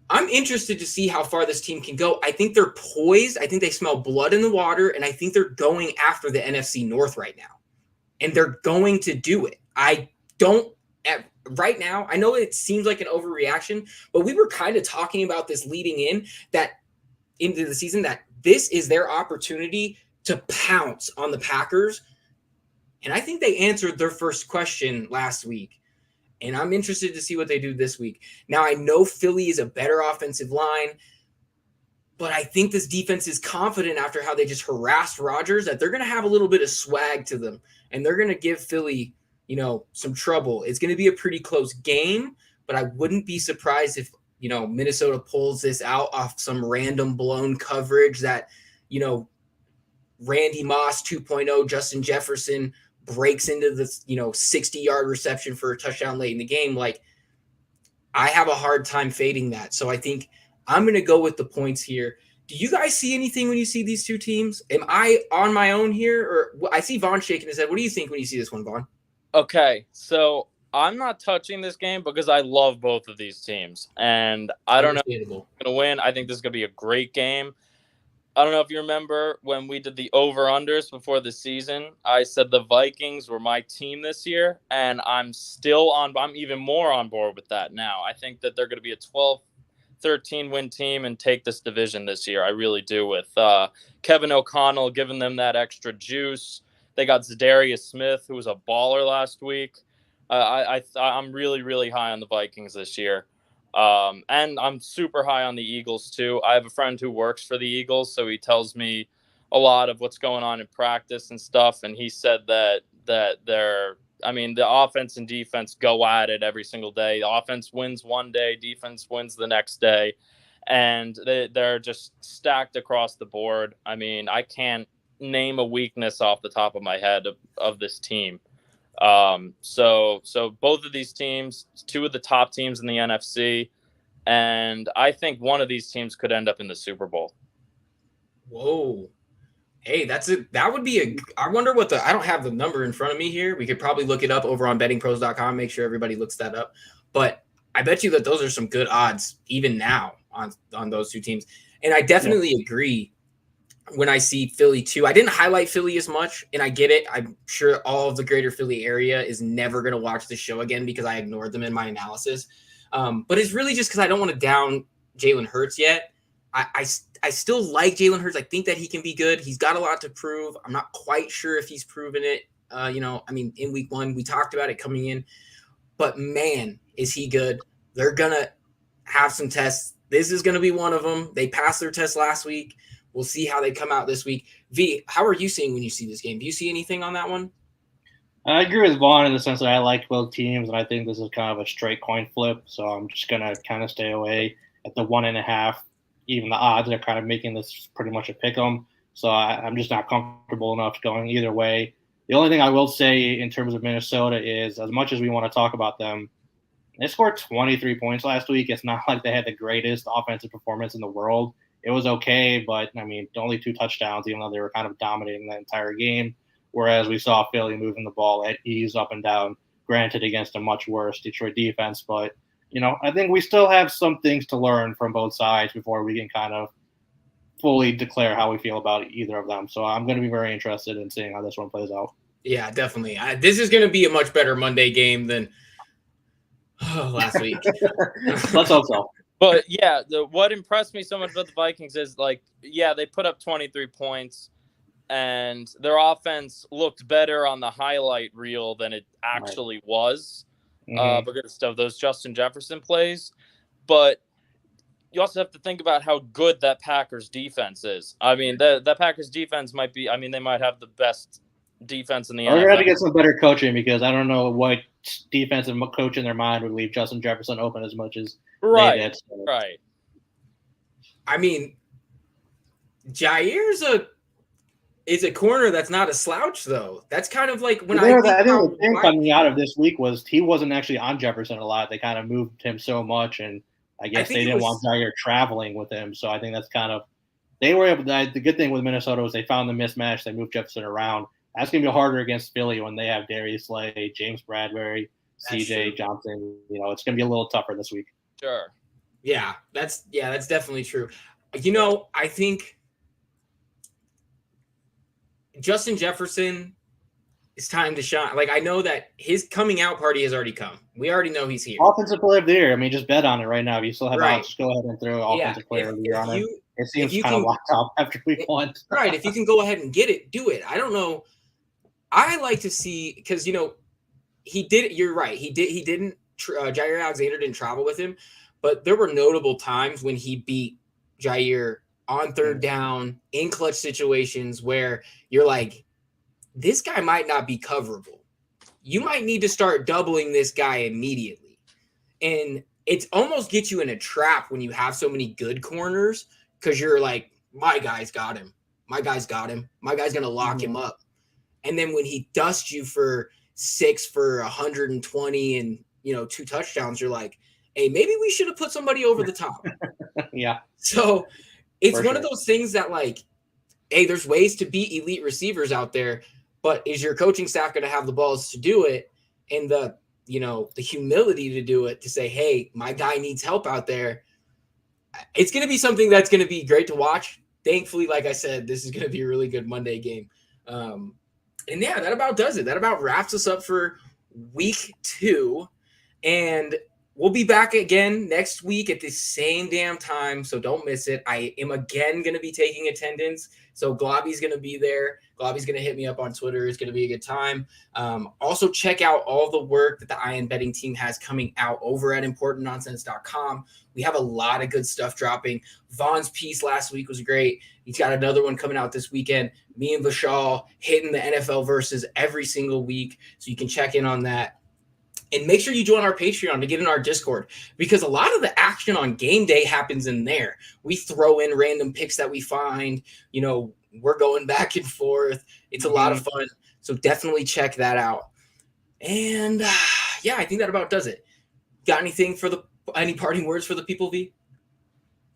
[SPEAKER 1] I'm interested to see how far this team can go. I think they're poised. I think they smell blood in the water, and I think they're going after the NFC North right now. And they're going to do it. Right now, I know it seems like an overreaction, but we were kind of talking about this leading into the season, that this is their opportunity to pounce on the Packers. And I think they answered their first question last week. And I'm interested to see what they do this week. Now, I know Philly is a better offensive line, but I think this defense is confident after how they just harassed Rodgers that they're going to have a little bit of swag to them, and they're going to give Philly some trouble. It's going to be a pretty close game, but I wouldn't be surprised if, Minnesota pulls this out off some random blown coverage that, Randy Moss 2.0, Justin Jefferson breaks into the, 60-yard reception for a touchdown late in the game. I have a hard time fading that. So I think I'm going to go with the points here. Do you guys see anything when you see these two teams? Am I on my own here? Or I see Vaughn shaking his head. What do you think when you see this one, Vaughn?
[SPEAKER 3] Okay, so I'm not touching this game because I love both of these teams, and I don't know if they're going to win. I think this is going to be a great game. I don't know if you remember when we did the over-unders before the season. I said the Vikings were my team this year, and I'm even more on board with that now. I think that they're going to be a 12-13 win team and take this division this year. I really do, with Kevin O'Connell giving them that extra juice. They got Zadarius Smith, who was a baller last week. I'm really, really high on the Vikings this year. And I'm super high on the Eagles, too. I have a friend who works for the Eagles, so he tells me a lot of what's going on in practice and stuff. And he said that they're I mean, the offense and defense go at it every single day. The offense wins one day, defense wins the next day, and they're just stacked across the board. I mean, I can't name a weakness off the top of my head of this team. So both of these teams, two of the top teams in the NFC, and I think one of these teams could end up in the Super Bowl.
[SPEAKER 1] Whoa. Hey, that would be I wonder I don't have the number in front of me here. We could probably look it up over on bettingpros.com, make sure everybody looks that up. But I bet you that those are some good odds even now on those two teams. And I definitely agree when I see Philly too. I didn't highlight Philly as much, and I get it. I'm sure all of the greater Philly area is never going to watch the show again because I ignored them in my analysis. But it's really just because I don't want to down Jalen Hurts yet. I still like Jalen Hurts. I think that he can be good. He's got a lot to prove. I'm not quite sure if he's proven it. In week 1, we talked about it coming in. But, man, is he good. They're going to have some tests. This is going to be one of them. They passed their test last week. We'll see how they come out this week. V, how are you seeing when you see this game? Do you see anything on that one?
[SPEAKER 2] I agree with Vaughn in the sense that I like both teams, and I think this is kind of a straight coin flip. So I'm just going to kind of stay away at the 1.5. Even the odds are kind of making this pretty much a pick 'em. So I'm just not comfortable enough going either way. The only thing I will say in terms of Minnesota is, as much as we want to talk about them, they scored 23 points last week. It's not like they had the greatest offensive performance in the world. It was okay, but, I mean, only 2 touchdowns, even though they were kind of dominating the entire game, whereas we saw Philly moving the ball at ease up and down, granted against a much worse Detroit defense. But, I think we still have some things to learn from both sides before we can kind of fully declare how we feel about either of them. So I'm going to be very interested in seeing how this one plays out.
[SPEAKER 1] Yeah, definitely. This is going to be a much better Monday game than last week.
[SPEAKER 2] Let's hope so.
[SPEAKER 3] But, yeah, what impressed me so much about the Vikings is, they put up 23 points, and their offense looked better on the highlight reel than it actually was. Because of those Justin Jefferson plays. But you also have to think about how good that Packers defense is. I mean, that Packers defense might be – they might have the best defense in the NFL.
[SPEAKER 2] We're going to get some better coaching because I don't know what defensive coach in their mind would leave Justin Jefferson open as much as they did. So.
[SPEAKER 3] Right.
[SPEAKER 1] I mean, Jair's is a corner that's not a slouch, though. That's kind of like when I think
[SPEAKER 2] the thing coming out of this week was he wasn't actually on Jefferson a lot. They kind of moved him so much, and I guess they didn't want Jair traveling with him. So I think that's kind of they were able to. The good thing with Minnesota was they found the mismatch. They moved Jefferson around. That's going to be harder against Philly when they have Darius Slay, James Bradbury, CJ Johnson. It's going to be a little tougher this week.
[SPEAKER 3] Sure.
[SPEAKER 1] Yeah, that's definitely true. I think Justin Jefferson, it's time to shine. I know that his coming out party has already come. We already know he's here.
[SPEAKER 2] Offensive player of the year. I mean, just bet on it right now. If you still have odds, just go ahead and throw offensive player of the year on it. It seems kind of locked up after week 1.
[SPEAKER 1] Right. If you can go ahead and get it, do it. I don't know. I like to see because he did. You're right. He didn't. Jair Alexander didn't travel with him, but there were notable times when he beat Jair on third down in clutch situations where you're like, this guy might not be coverable. You might need to start doubling this guy immediately. And it almost gets you in a trap when you have so many good corners because you're like, my guy's got him. My guy's got him. My guy's going to lock him up. And then when he dusts you for 6 for 120 and, 2 touchdowns, you're like, hey, maybe we should have put somebody over the top.
[SPEAKER 2] Yeah.
[SPEAKER 1] So it's one of those things that hey, there's ways to beat elite receivers out there, but is your coaching staff going to have the balls to do it and the humility to do it, to say, hey, my guy needs help out there? It's going to be something that's going to be great to watch. Thankfully, like I said, this is going to be a really good Monday game. And that about does it. That about wraps us up for week 2. And we'll be back again next week at the same damn time, so don't miss it. I am again going to be taking attendance, so Globby's going to be there. Globby's going to hit me up on Twitter. It's going to be a good time. Also, check out all the work that the IN betting team has coming out over at importantnonsense.com. We have a lot of good stuff dropping. Vaughn's piece last week was great. He's got another one coming out this weekend. Me and Vishaal hitting the NFL verses every single week, so you can check in on that. And make sure you join our Patreon to get in our Discord, because a lot of the action on game day happens in there. We throw in random picks that we find. You know, we're going back and forth. It's a lot of fun. So definitely check that out. And yeah, I think that about does it. Got anything for any parting words for the people, V?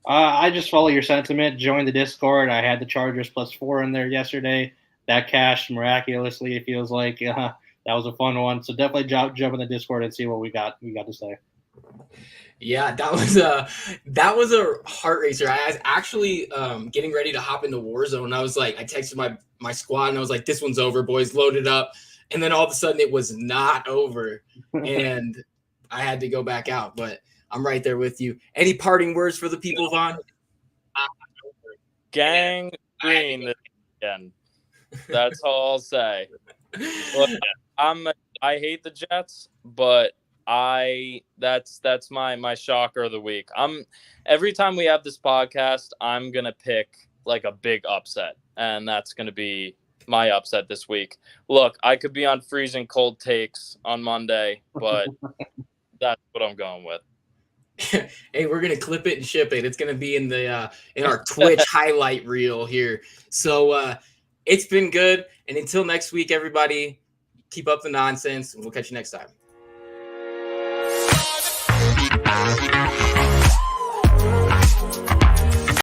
[SPEAKER 2] I just follow your sentiment. Join the Discord. I had the Chargers +4 in there yesterday. That cashed miraculously, it feels like. That was a fun one. So definitely jump in the Discord and see what we got to say.
[SPEAKER 1] Yeah, that was a heart racer. I was actually getting ready to hop into Warzone. I was like, I texted my squad and I was like, this one's over, boys, load it up. And then all of a sudden it was not over. And I had to go back out, but I'm right there with you. Any parting words for the people, Vaughn?
[SPEAKER 3] Gang green this weekend. That's all I'll say. Look, I hate the Jets, but that's my shocker of the week. Every time we have this podcast, I'm gonna pick like a big upset, and that's gonna be my upset this week. Look, I could be on freezing cold takes on Monday, but that's what I'm going with.
[SPEAKER 1] Hey, we're gonna clip it and ship it. It's gonna be in our Twitch highlight reel here. So it's been good, and until next week, everybody, keep up the nonsense, and we'll catch you next time.